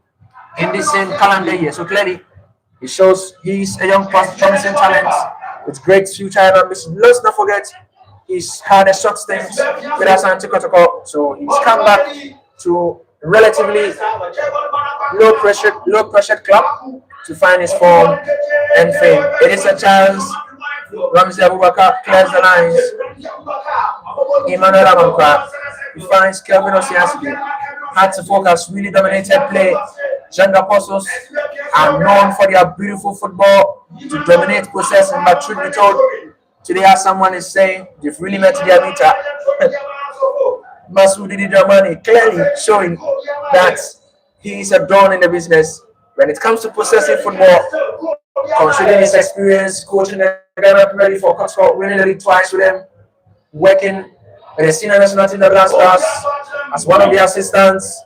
in this same calendar year. So clearly, it shows he's a young promising talent with great future and ambition. Let's not forget, He's had a short stint with Asante Kotoko, so he's come back to a relatively low pressure club to find his form and fame. It is a chance. Ramsey Abubakar clears the lines. Emmanuel Amankwa. He finds Kelvin Osiasibi. Had to focus, really dominated play. Young Apostles are known for their beautiful football to dominate possession, but truth be told, today as someone is saying, they've really met their meter. Masudi Dramani clearly showing that he is a dawn in the business when it comes to possessing football, considering his experience coaching the Ghana Premier League for Cotswold, winning the league twice with them, working with the senior national team, the Black Stars, as one of the assistants,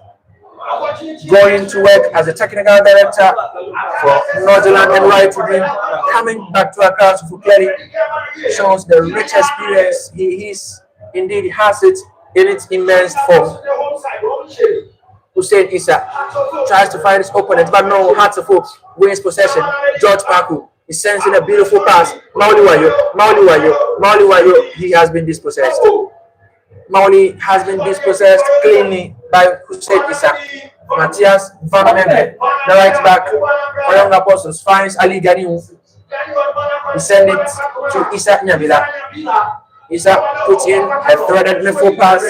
going to work as a technical director for Northern and Right Dream, coming back to Accra to clearly shows the rich experience he is. Indeed, he has it in its immense form. Hussein Issa tries to find his opponent, but no, hard to focus, wins possession. George Paku is sending a beautiful pass. Mauli Wayo, he has been dispossessed. Mauli has been dispossessed cleanly by Hussein Issa. Matthias Van Mende, the right back for Young Apostles, finds Ali Ganiu. He sends it to Issa Nyabila. Issa puts in a threaded midfield pass.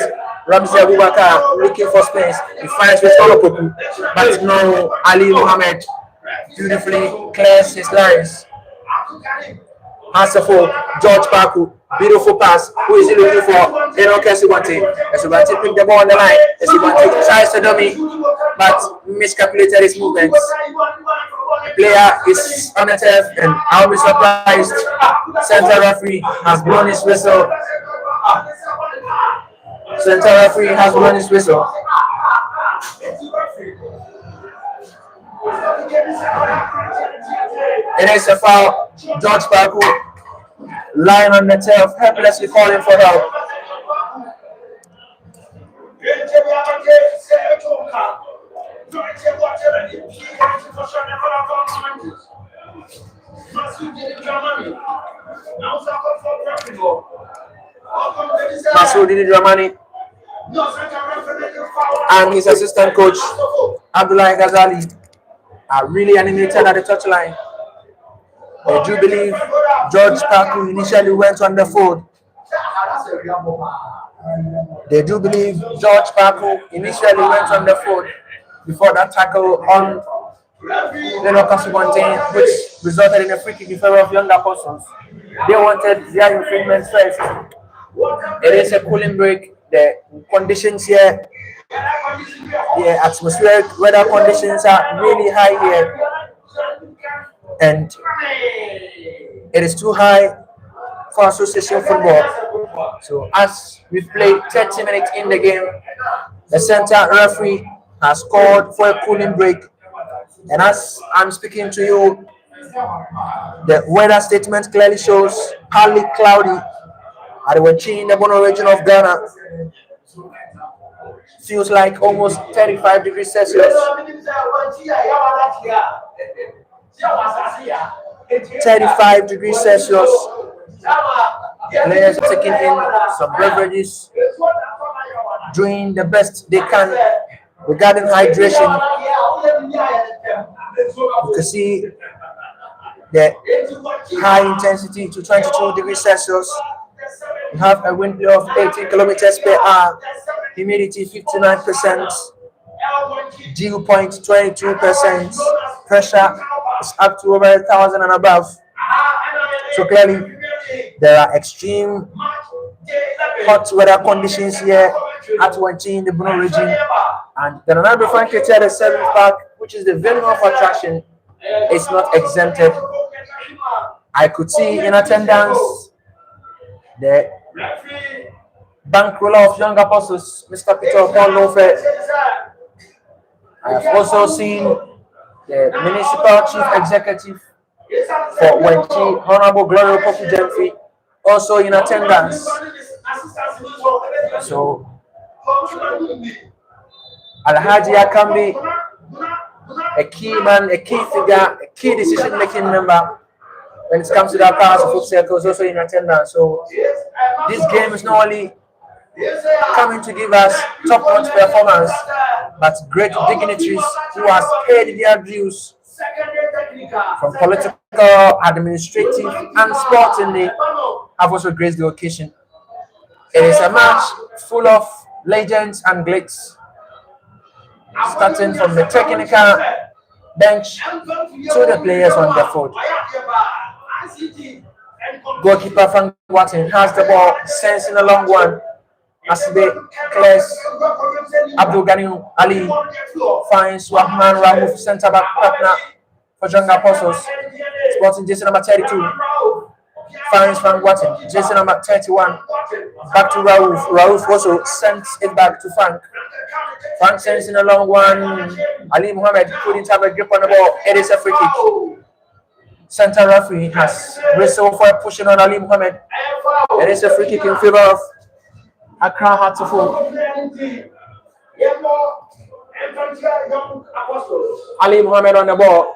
Ramsey Abubakar looking for space. He finds with Olopoku, but no, Ali Mohammed beautifully clears his lines. Hasafo, George Paku, beautiful pass. Who is he looking for? Enoch Esubante. Esubante picked the ball on the line. Esubante tries to dummy, but miscalculated his movements. The player is on the turf, and I'll be surprised. Center referee has blown his whistle. Center referee has blown his whistle. It is a foul. George Paku lying on the turf, helplessly calling for help. Masudi Dramani and his assistant coach Abdullah Ghazali are really animated at the touchline. They do believe George Paku initially went on the foot. They do believe George Paku initially went on the foot before that tackle on Leno Kasubonte, which resulted in a free kick in favor of Young Apostles. They wanted their infringement first. It is a cooling break. The conditions here, the atmospheric weather conditions are really high here, and it is too high for association football. So as we've played 30 minutes in the game, the center referee has called for a cooling break. And as I'm speaking to you, the weather statement clearly shows partly cloudy at the Wenchi in the Bono region of Ghana. Feels like almost 35 degrees Celsius. 35 degrees Celsius. Players are taking in some beverages, doing the best they can regarding hydration. You can see the high intensity to 22 degrees Celsius. We have a wind of 18 kilometers per hour, humidity 59%, dew point 22%, pressure is up to over 1,000 and above. So clearly, there are extreme hot weather conditions here at Wanchi in the Bono region. And the Nanabe Frankie the 7th Park, which is the venue of attraction, is not exempted. I could see in attendance the bankroller of Young Apostles, Mr. Peter Paul Lofe. I have also seen the municipal chief executive for Wenchi, Honorable Gloria Popu Jemfi, also in attendance. So Alhaji Akambi, a key man, a key figure, a key decision-making member when it comes to that part of foot circle, is also in attendance. So This game is not only coming to give us top-notch performance, but great dignitaries who has paid their dues from political, administrative, and sportingly have also graced the occasion. It is a match full of legends and greats, starting from the technical bench to the players on the field. Goalkeeper Frank Watson has the ball, sends in a long one. Asibe clears. Abdul Ghani Ali finds Wahman Ramouf, centre back partner for Young Apostles. Sporting jersey number 32. Finds Frank Watson, jersey number 31. Back to Raouf. Raouf also sends it back to Frank. Frank sends in a long one. Ali Mohammed couldn't have a grip on the ball. It is a free kick. Center referee has whistled for a pushing on Ali Mohammed. It is a free kick in favor of Accra Hearts-of-Oak. Ali Mohammed on the ball.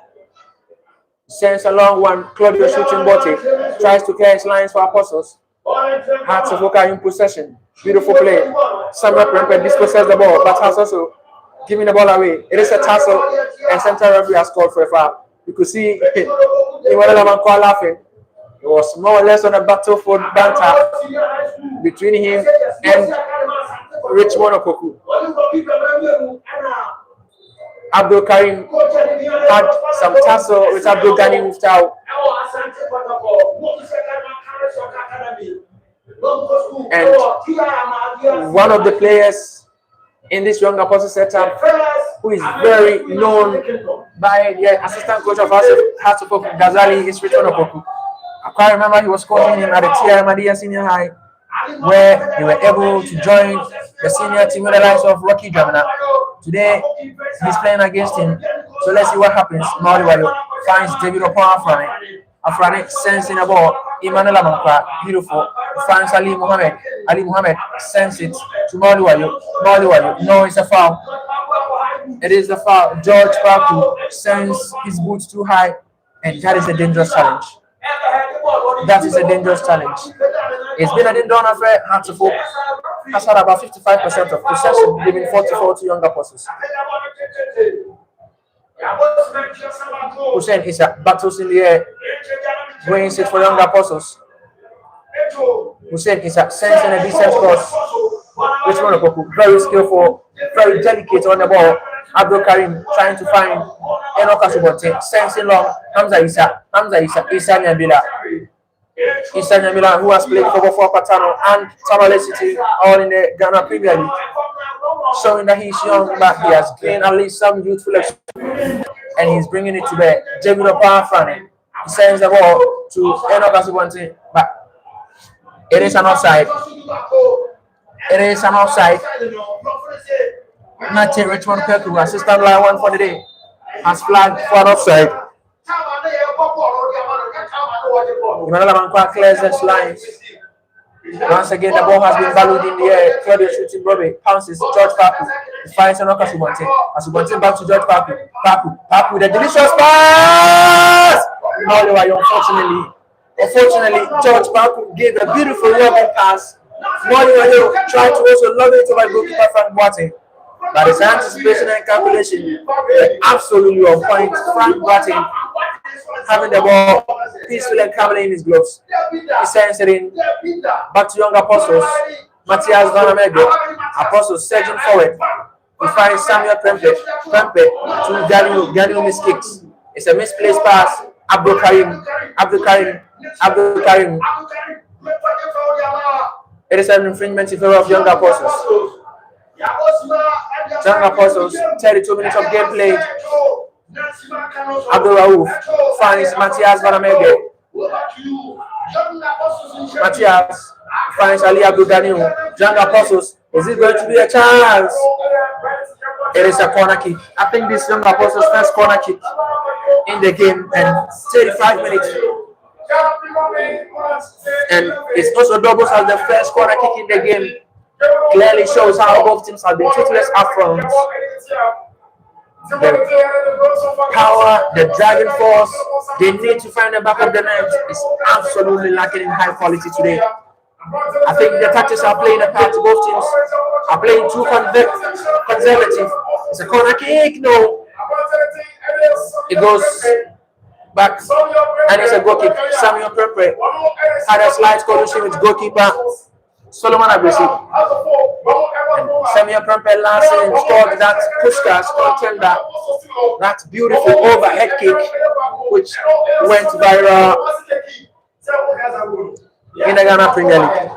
Sends a long one. Claudio shooting Botti. Tries to clear his lines for Apostles. Hearts-of-Oak are in possession. Beautiful play. Samuel Prempeh dispossesses the ball, but has also given the ball away. It is a tussle, and center referee has called for a foul. You could see Emmanuel Amankwa laughing. It was more or less on a battlefield banter between him and Richmond Opoku. Abdul Karim had some tussle with Abdul Ghani Muftau. And one of the players in this Young Apostles setup, who is very known by the assistant coach of Hearts-of-Oak, Ghazali, is Richmond Opoku. I can't remember he was coaching him at the TI Madia Senior High, where they were able to join the senior team with the likes of Rocky Jamina. Today, he's playing against him. So let's see what happens. Mauliwayo finds David Opon Afrani. Afrani sends in a ball. Emmanuel Amankwa, beautiful. Finds Ali Mohammed. Ali Mohammed sends it to Mauliwayo. Mauliwayo, no, it's a foul. It is a foul. George Parku sends his boots too high, and that is a dangerous challenge. That is a dangerous challenge. It's been an indoor affair. Hearts-of-Oak has had about 55% of possession, giving 44 to Young Apostles. Hussein is a battles in the air, going it for Young Apostles. Hussein is a sends in a decent cross. Richmond Opoku, very skillful, very delicate on the ball. Abdul Karim trying to find Enoch Asubonte, sends in long. Hamza Isa Nyambila. Isa Nyambila, who has played for both Patano and Tamale City, all in the Ghana Premier League, showing that he's young, but he has gained at least some youthful experience, and he's bringing it to bear. David Opafrani sends the ball to Enoch Asubonte, but it is an offside. It is an offside. Nathan Richmond Kirku, assistant line one for the day, has flagged for an offside. Emmanuel Amankwa clears his lines. Once again, the ball has been valued in the air. Claudio shooting Bobby, pounces. George Papu finds Enoch Asubonte. Asubonte back to George Papu. Papu with a delicious pass. Unfortunately, George Papu gave a beautiful lobbing pass. Mauliwayo tried to also lob it over goalkeeper Frank Boateng. But his anticipation and calculation were absolutely on point. Frank Boateng having the ball peacefully and calmly in his gloves. He sends it in back to Young Apostles. Matthias Vanamego. Apostles surging forward. He finds Samuel Prempeh to Daniel miskicks. It's a misplaced pass. Abdul Karim. It is an infringement in favor of Young Apostles. Young Apostles, 32 minutes of game played. Abdul Raouf finds Matthias Vanamege. Matthias finds Ali Abdul Ghani. Young Apostles, is it going to be a chance? It is a corner kick. I think this Young Apostles' first corner kick in the game, and 35 minutes. And it's also doubles as the first corner kick in the game. Clearly shows how both teams have been toothless up front. The power, the driving force, they need to find the back of the net is absolutely lacking in high quality today. I think the tactics are playing a part. Both teams are playing too conservative. It's a corner kick. No, it goes back, and it's a goal kick. Samuel Pepe had a slight collision with goalkeeper Solomon Agbesi. Samuel Pepe last season scored that Puskas contender, that beautiful overhead kick, which went viral in the Ghana Premier League.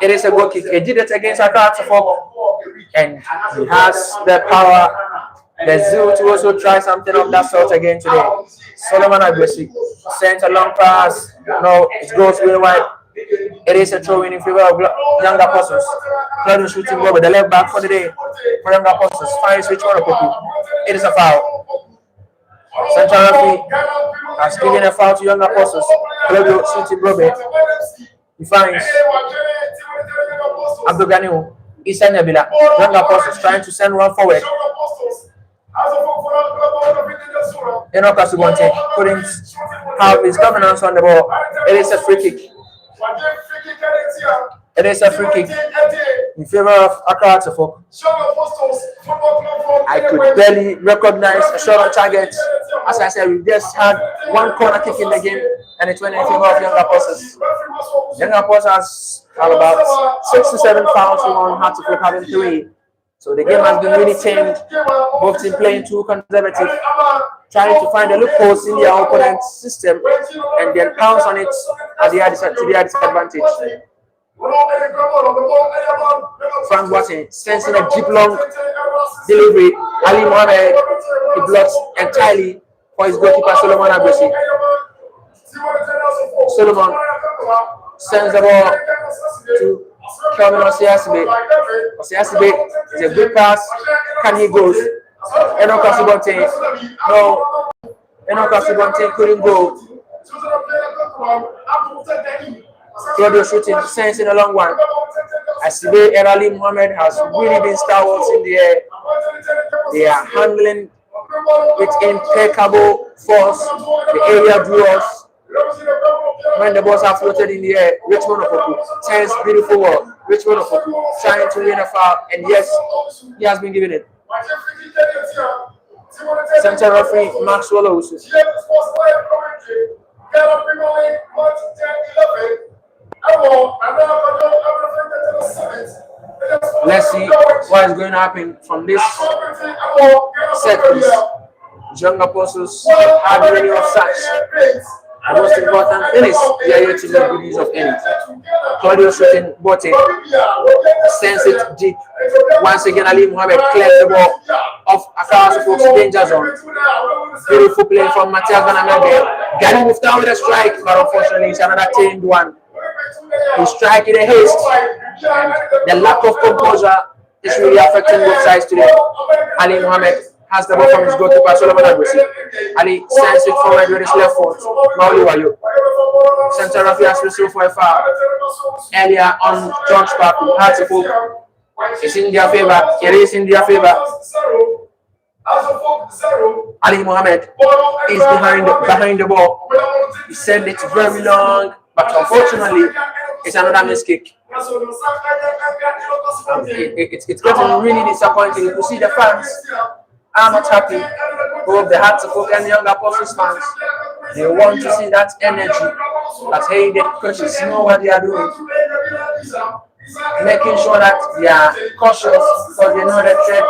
It is a goal kick. He did it against Accra, and he has the power, the zeal to also try something of that sort again today. Solomon Agbesi sent a long pass. No, it goes way wide. It is a throw in favor of Young Apostles. Claudio shooting goal with the left back for the day for Young Apostles. Finds which one? It is a foul. Central referee has given a foul to Young Apostles. Claudio shooting goal. He finds Abdul Ganiu. Issa Nebila. Young Apostles trying to send one forward. Enoch Asubonte couldn't have his governance on the ball. It is a free kick. It is a free kick in favor of Accra Folk. I could barely recognize a shot on target. As I said, we just had one corner kick in the game, and it went in favor of Young Apostles. Young Apostles have about 6 to 7 fouls on Hartlepool having 3. So the game has been really tamed. Both teams playing too conservative, trying to find the loopholes in their opponent's system and then pounce on it at the to their disadvantage. Frank Watson sends in a deep long delivery. Ali Mohammed, he blocks entirely for his goalkeeper Solomon Agbesi. Solomon sends the ball to Kelvin Osiasibe. Osiasibe is a good pass. Can he goes? Enoch Asubonte. No. Enoch Asubonte couldn't go. Claudio shooting, sends in a long one. Asibe and Ali Mohammed has really been stalwarts in the air. They are handling with impeccable force the area duels. When the balls are floated in the air, Richmond Opoku sends beautiful ball. Richmond Opoku trying to win a foul, and yes, he has been given it. Central referee Maxwell Owusu. Let's see what is going to happen from this set piece. Young Apostles had many of such. The most important thing is we are here to make good use of any. Claudio shooting Bote sends it deep. Once again, Ali Mohammed clears the ball off Accra Folks danger zone. Beautiful play from Matthias Vanamede. Gary moved down with a strike, but unfortunately it's another tamed one. He strike in a haste, and the lack of composure is really affecting both sides today. Ali Mohammed has the ball from his goalkeeper Solomon Agbesi. Ali sends it forward with his left foot. Mauli Wayo. Central referee has whistled for a foul. Earlier on George Park, Hartlepool. It's in their favor. It is in their favor. Ali Mohammed is behind the ball. He sent it very long, but unfortunately, it's another miss kick. It's getting really disappointing. You see the fans are not happy. Both the Hartlepool and the Young Apostles fans, they want to see that energy. That hey, the coaches know what they are doing, making sure that they are cautious because they know that threat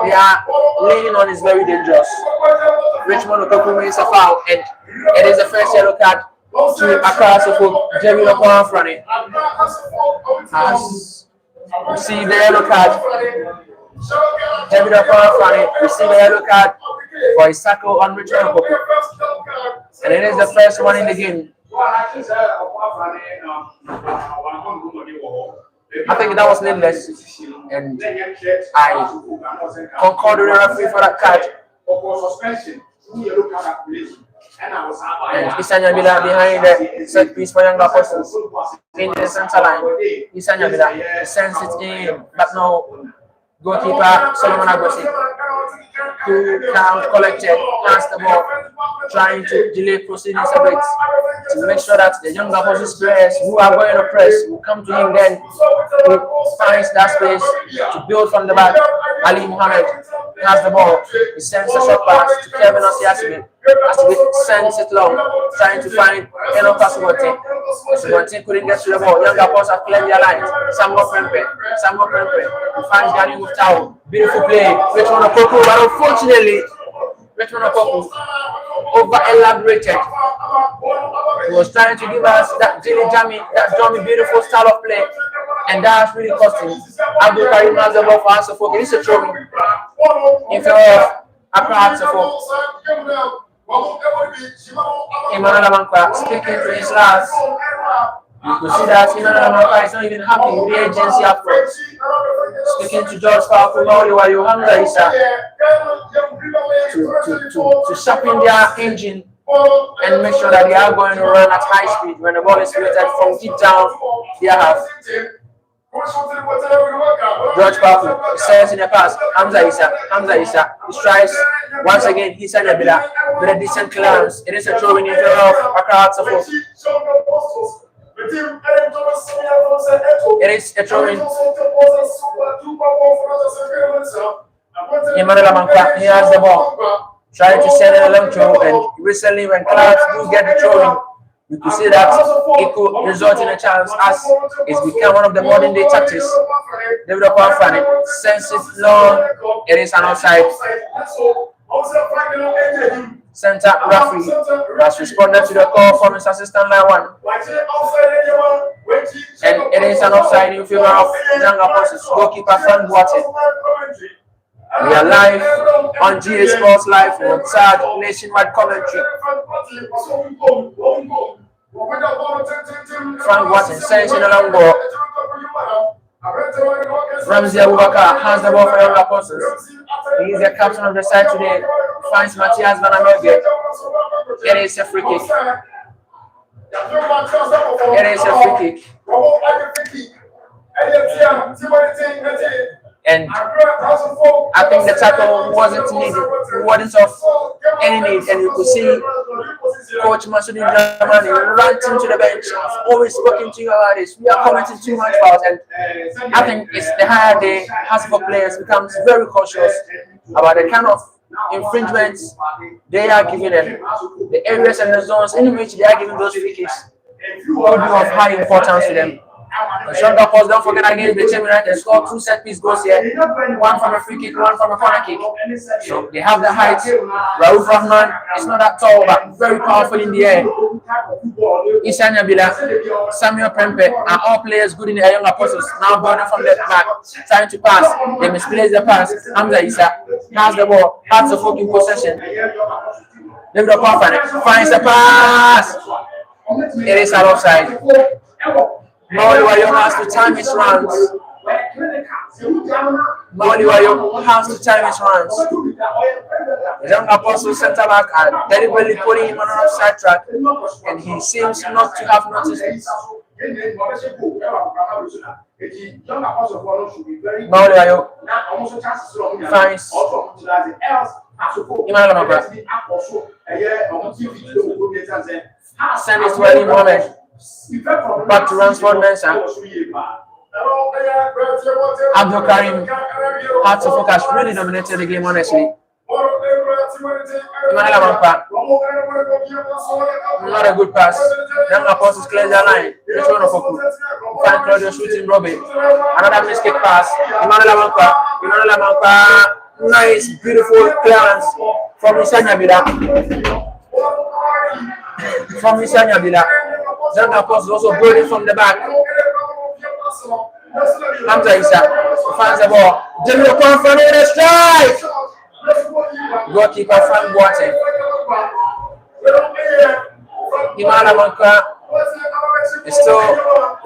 they are laying on is very dangerous. Richmond Opoku makes a foul, and it is the first yellow card to Accra Folk. Jeremy Lopan has received the yellow card. Jeremy Lopan received the yellow card for his tackle on Richmond Opoku, and it is the first one in the game. I think that was needless, and I concur with the referee for that card. And Isanya Mila behind the set piece for Young Apostles in the center line. Isanya Mila sends it in, but no goalkeeper Solomon Agbesi, who count collected, pass the ball trying to delay proceedings a bit to make sure that the younger Apostles players who are going to press will come to him. Then he finds that space to build from the back. Ali Mohammed has the ball. He sends a short pass to Kevin Osiasibe. Asibe sends it long, trying to find Eno Kasubote. Kasubote couldn't get to the ball. Younger Apostles have cleared their lines. Samuel Prempe. He finds Gani Muftau. Beautiful play. Richmond Okoku, but unfortunately, Richmond Okoku over elaborated. He was trying to give us that jammy, beautiful style of play, and that's really costing. Abdul Karim has the ball for Asafo. It is a throw in favor of Accra Asafo. Emmanuel Amankwa speaking to his lads. You could see that Emmanuel Amankwa is not even happy with the agency up front. Speaking to George Falco, while you hunger is to sharpen their engine and make sure that they are going to run at high speed when the ball is created from deep down their half. George Falco says in the pass, Hamza Issa. He strikes once again. He said with a decent clearance. It is a throw in favor of Accra Asafo. It is a throw in. Emmanuel Amankwa, he has the ball, trying to send a long throw, and recently when Clouds do get the throwing, you can see that it could result in a chance as it's become one of the modern day tactics. David Okwafani sends it long. It is an offside. Center referee has responded to the call from his assistant line 1. And it is an offside in favor of Young Apostles. Goalkeeper Frank Boateng. We are live on GA Sports Live with third nationwide commentary. Frank Boateng sends in a long ball. Ramsey Abubakar has the ball for Young Apostles. He is the captain of the side today. Finds Matthias Vanamege. It is a free kick. And I think the tackle wasn't needed. It wasn't of any need. And you could see Coach Masudi Dramani ranting to the bench. I've always spoken to you about this. We are committing too much fouls. And I think it's the higher the Hasbro players becomes very cautious about the kind of infringements they are giving them. The areas and the zones in which they are giving those free kicks will be of high importance to them. Short Apostles, don't forget against the team United, scored 2 set piece goals here, one from a free kick, one from a corner kick. So they have the height. Raouf Rahman is not that tall, but very powerful in the air. Issa Nyabila, Samuel Prempe are all players good in the Young Apostles. Now burning from the back, trying to pass. They misplace the pass. Hamza Issa has the ball, has the fucking possession. David Okwafani finds the pass. It is an offside. Mauliwayo has to time his runs. The Young Apostle center back are deliberately putting him on an offside track, and he seems not to have noticed it. Mauliwayo finds Emmanuel Amankwa. Send it to Ali Mohammed. Back to Ransford Mensah. Abdul Karim had to focus, really dominated the game, honestly. Emmanuel Amankwa, not a good pass. Young Apostles clears their line. Richmond Okoku. Find Claudio shooting Robbie. Another mistake pass. Emmanuel Amankwa. Nice, beautiful clearance from Issa Nyabila. Young Apostles also building from the back. Hamza Issa finds the ball. Jimmy Okonfan with a strike. Goalkeeper Frank Boateng. Emmanuel Amankwa is still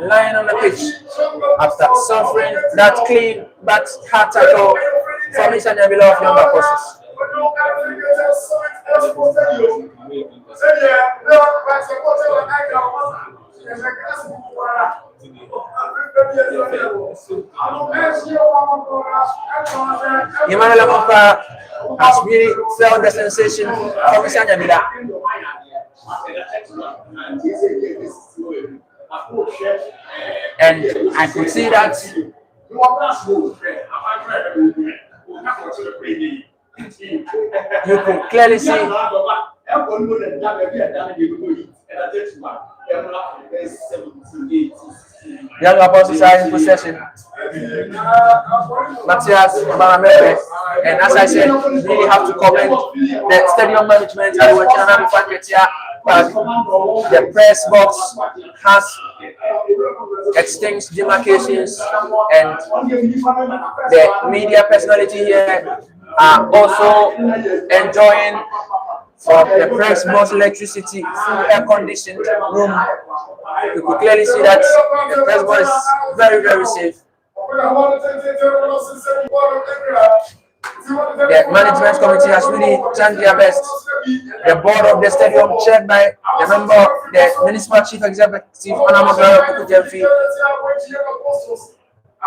lying on the pitch after suffering that clean but hard tackle from Issa Nyabila of Young Apostles. Emmanuel Amankwa has really felt the sensation from Sanyamida. And I could see that you could clearly see young apostles are in possession. Matthias Baramebe, and as I said, we really have to commend the stadium management and the press box has extinct demarcations, and the media personality here are also enjoying from the press box electricity through air-conditioned room. You could clearly see that the press box is very, very safe. The management committee has really done their best. The board of the stadium, chaired by the member of the municipal chief executive,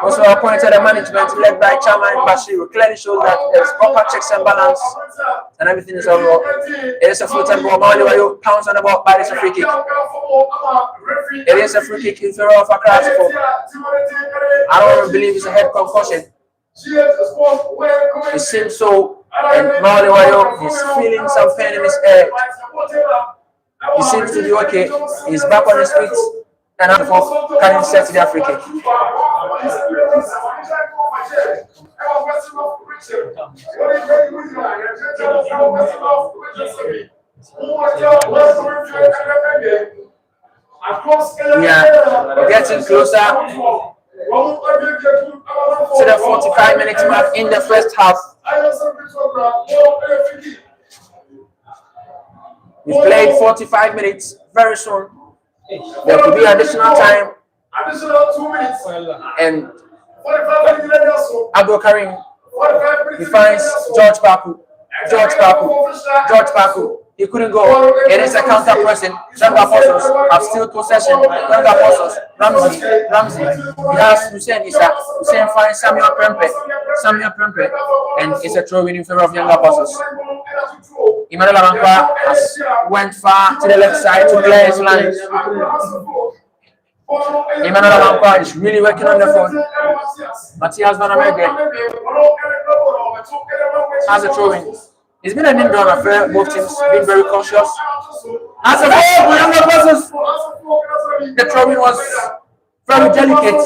also appointed a management led by Chairman Bashir, clearly shows that there is proper checks and balance and everything is all right. It is a floated ball, Mali pounds on the ball, but it's a free kick. It is a free kick in favor of Accra. I don't believe it's a head concussion. It seems so, and Mali is feeling some pain in his head. He seems to be okay. He's back on his feet. And therefore, can you set the African? Yeah, getting closer to the 45-minute mark in the first half. We played 45 minutes very soon. There could be additional time. Additional 2 minutes. And Abdul Karim, he finds George Paku. He couldn't go. It is a counter pressing. Young Apostles have still possession. Young Apostles. Ramsey. He has Hussein Issa. Hussein finds Samuel Prempe. And it's a throw in favor of Young Apostles. Emmanuel Amankwa has went far to the left side to clear his lines. Emmanuel Amankwa is really working on the phone. Matthias Vanamege has a throw in. It's been an indoor affair. Both teams been very cautious. As a whole, Young Apostles, the throw in was very delicate,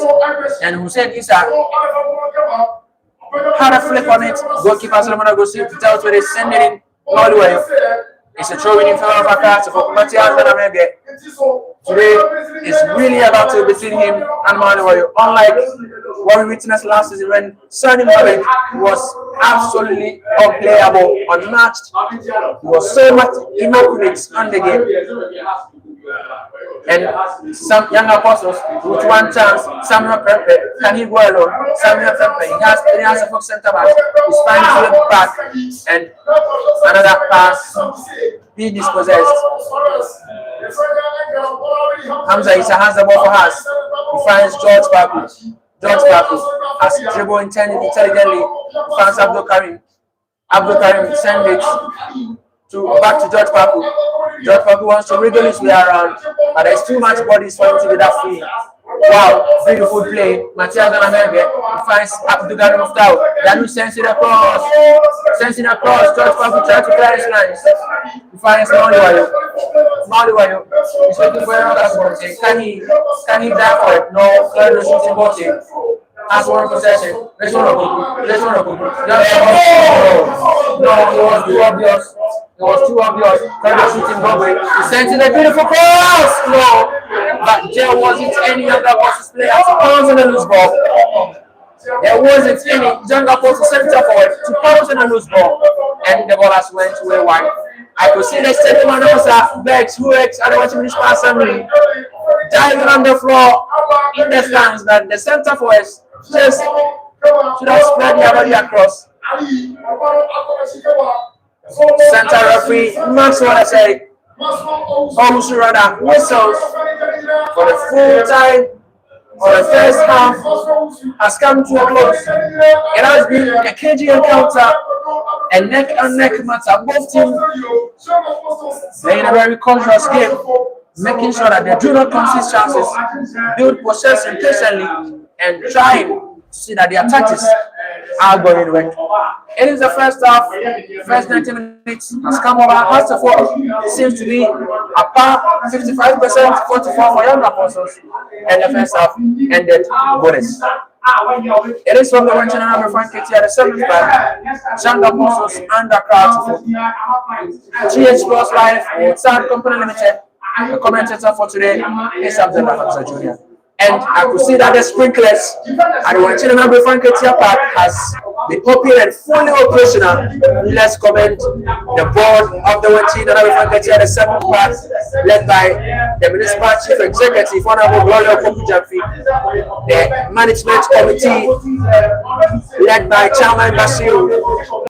and Hussein Issa had a flip on it. Goalkeeper Solomon Agosi dealt with it, send it in all the way. It's a throw in favor of Accra for Matthias Vanamege. Today is really about to be between him and Manuel. Unlike what we witnessed last season when Sonny Mohamed was absolutely unplayable, unmatched. He was so much immaculate on the game. And some Young Apostles with one chance, Samuel Prempe, can he go alone? Samuel Prempe, he has a foot centre back, he's finding his way back, and another pass, be dispossessed. Hamza Issa has the ball for us. He finds George Baku. George Baku has dribbled intelligently. He finds Abdul Karim. Abdul Karim sends it back to George Baku. George Baku wants to wriggle his way around, but there's too much bodies for him to be that free. Wow, beautiful play. Matthias Vanamege finds Abdul Karim Muftau. Danu sends it across. George Baku tries to clear his lines. He finds Mauliwayo. He's looking for another ball. Can he dive for it? No, clear the shooting ball. Has one possession. Let's one. No, it was too obvious. Clear the shooting ball. He sent in a beautiful cross. No, but there wasn't any other Apostles player to pounce on the loose ball. There wasn't any Young Apostles center forward to pounce on the loose ball, and the ball has went way wide. I could see the stadium announcer, Bex, Huex, and the Municipal Assembly diving on the floor in the stands that the center forwards just should have spread their body across. Center referee Maxwell said, Omusurada whistles for the full time or the first half has come to a close. It has been a cagey encounter, a neck and neck matter. Both teams playing a very conscious game, making sure that they do not concede chances, build possession patiently, and trying to see that their tactics are going well. It is the first half, first 90 minutes has come over. First of all, it seems to be a par 55%, 44 for Young Apostles, and the first half ended bonus. It is from the Western Arab Frank at the 7th back. Young Apostles and the crowd. GH Plus Live, Sound Company Limited. The commentator for today is Abdul Hamza Jr. And I could see that the sprinklers at the Western Arab Frank Park has been open and fully operational. Let's comment the board of the Western Arab Frank the 7th back, led by the Municipal Chief Executive, Honorable Gloria Pokujafi, the Management Committee, led by Chairman Bashir.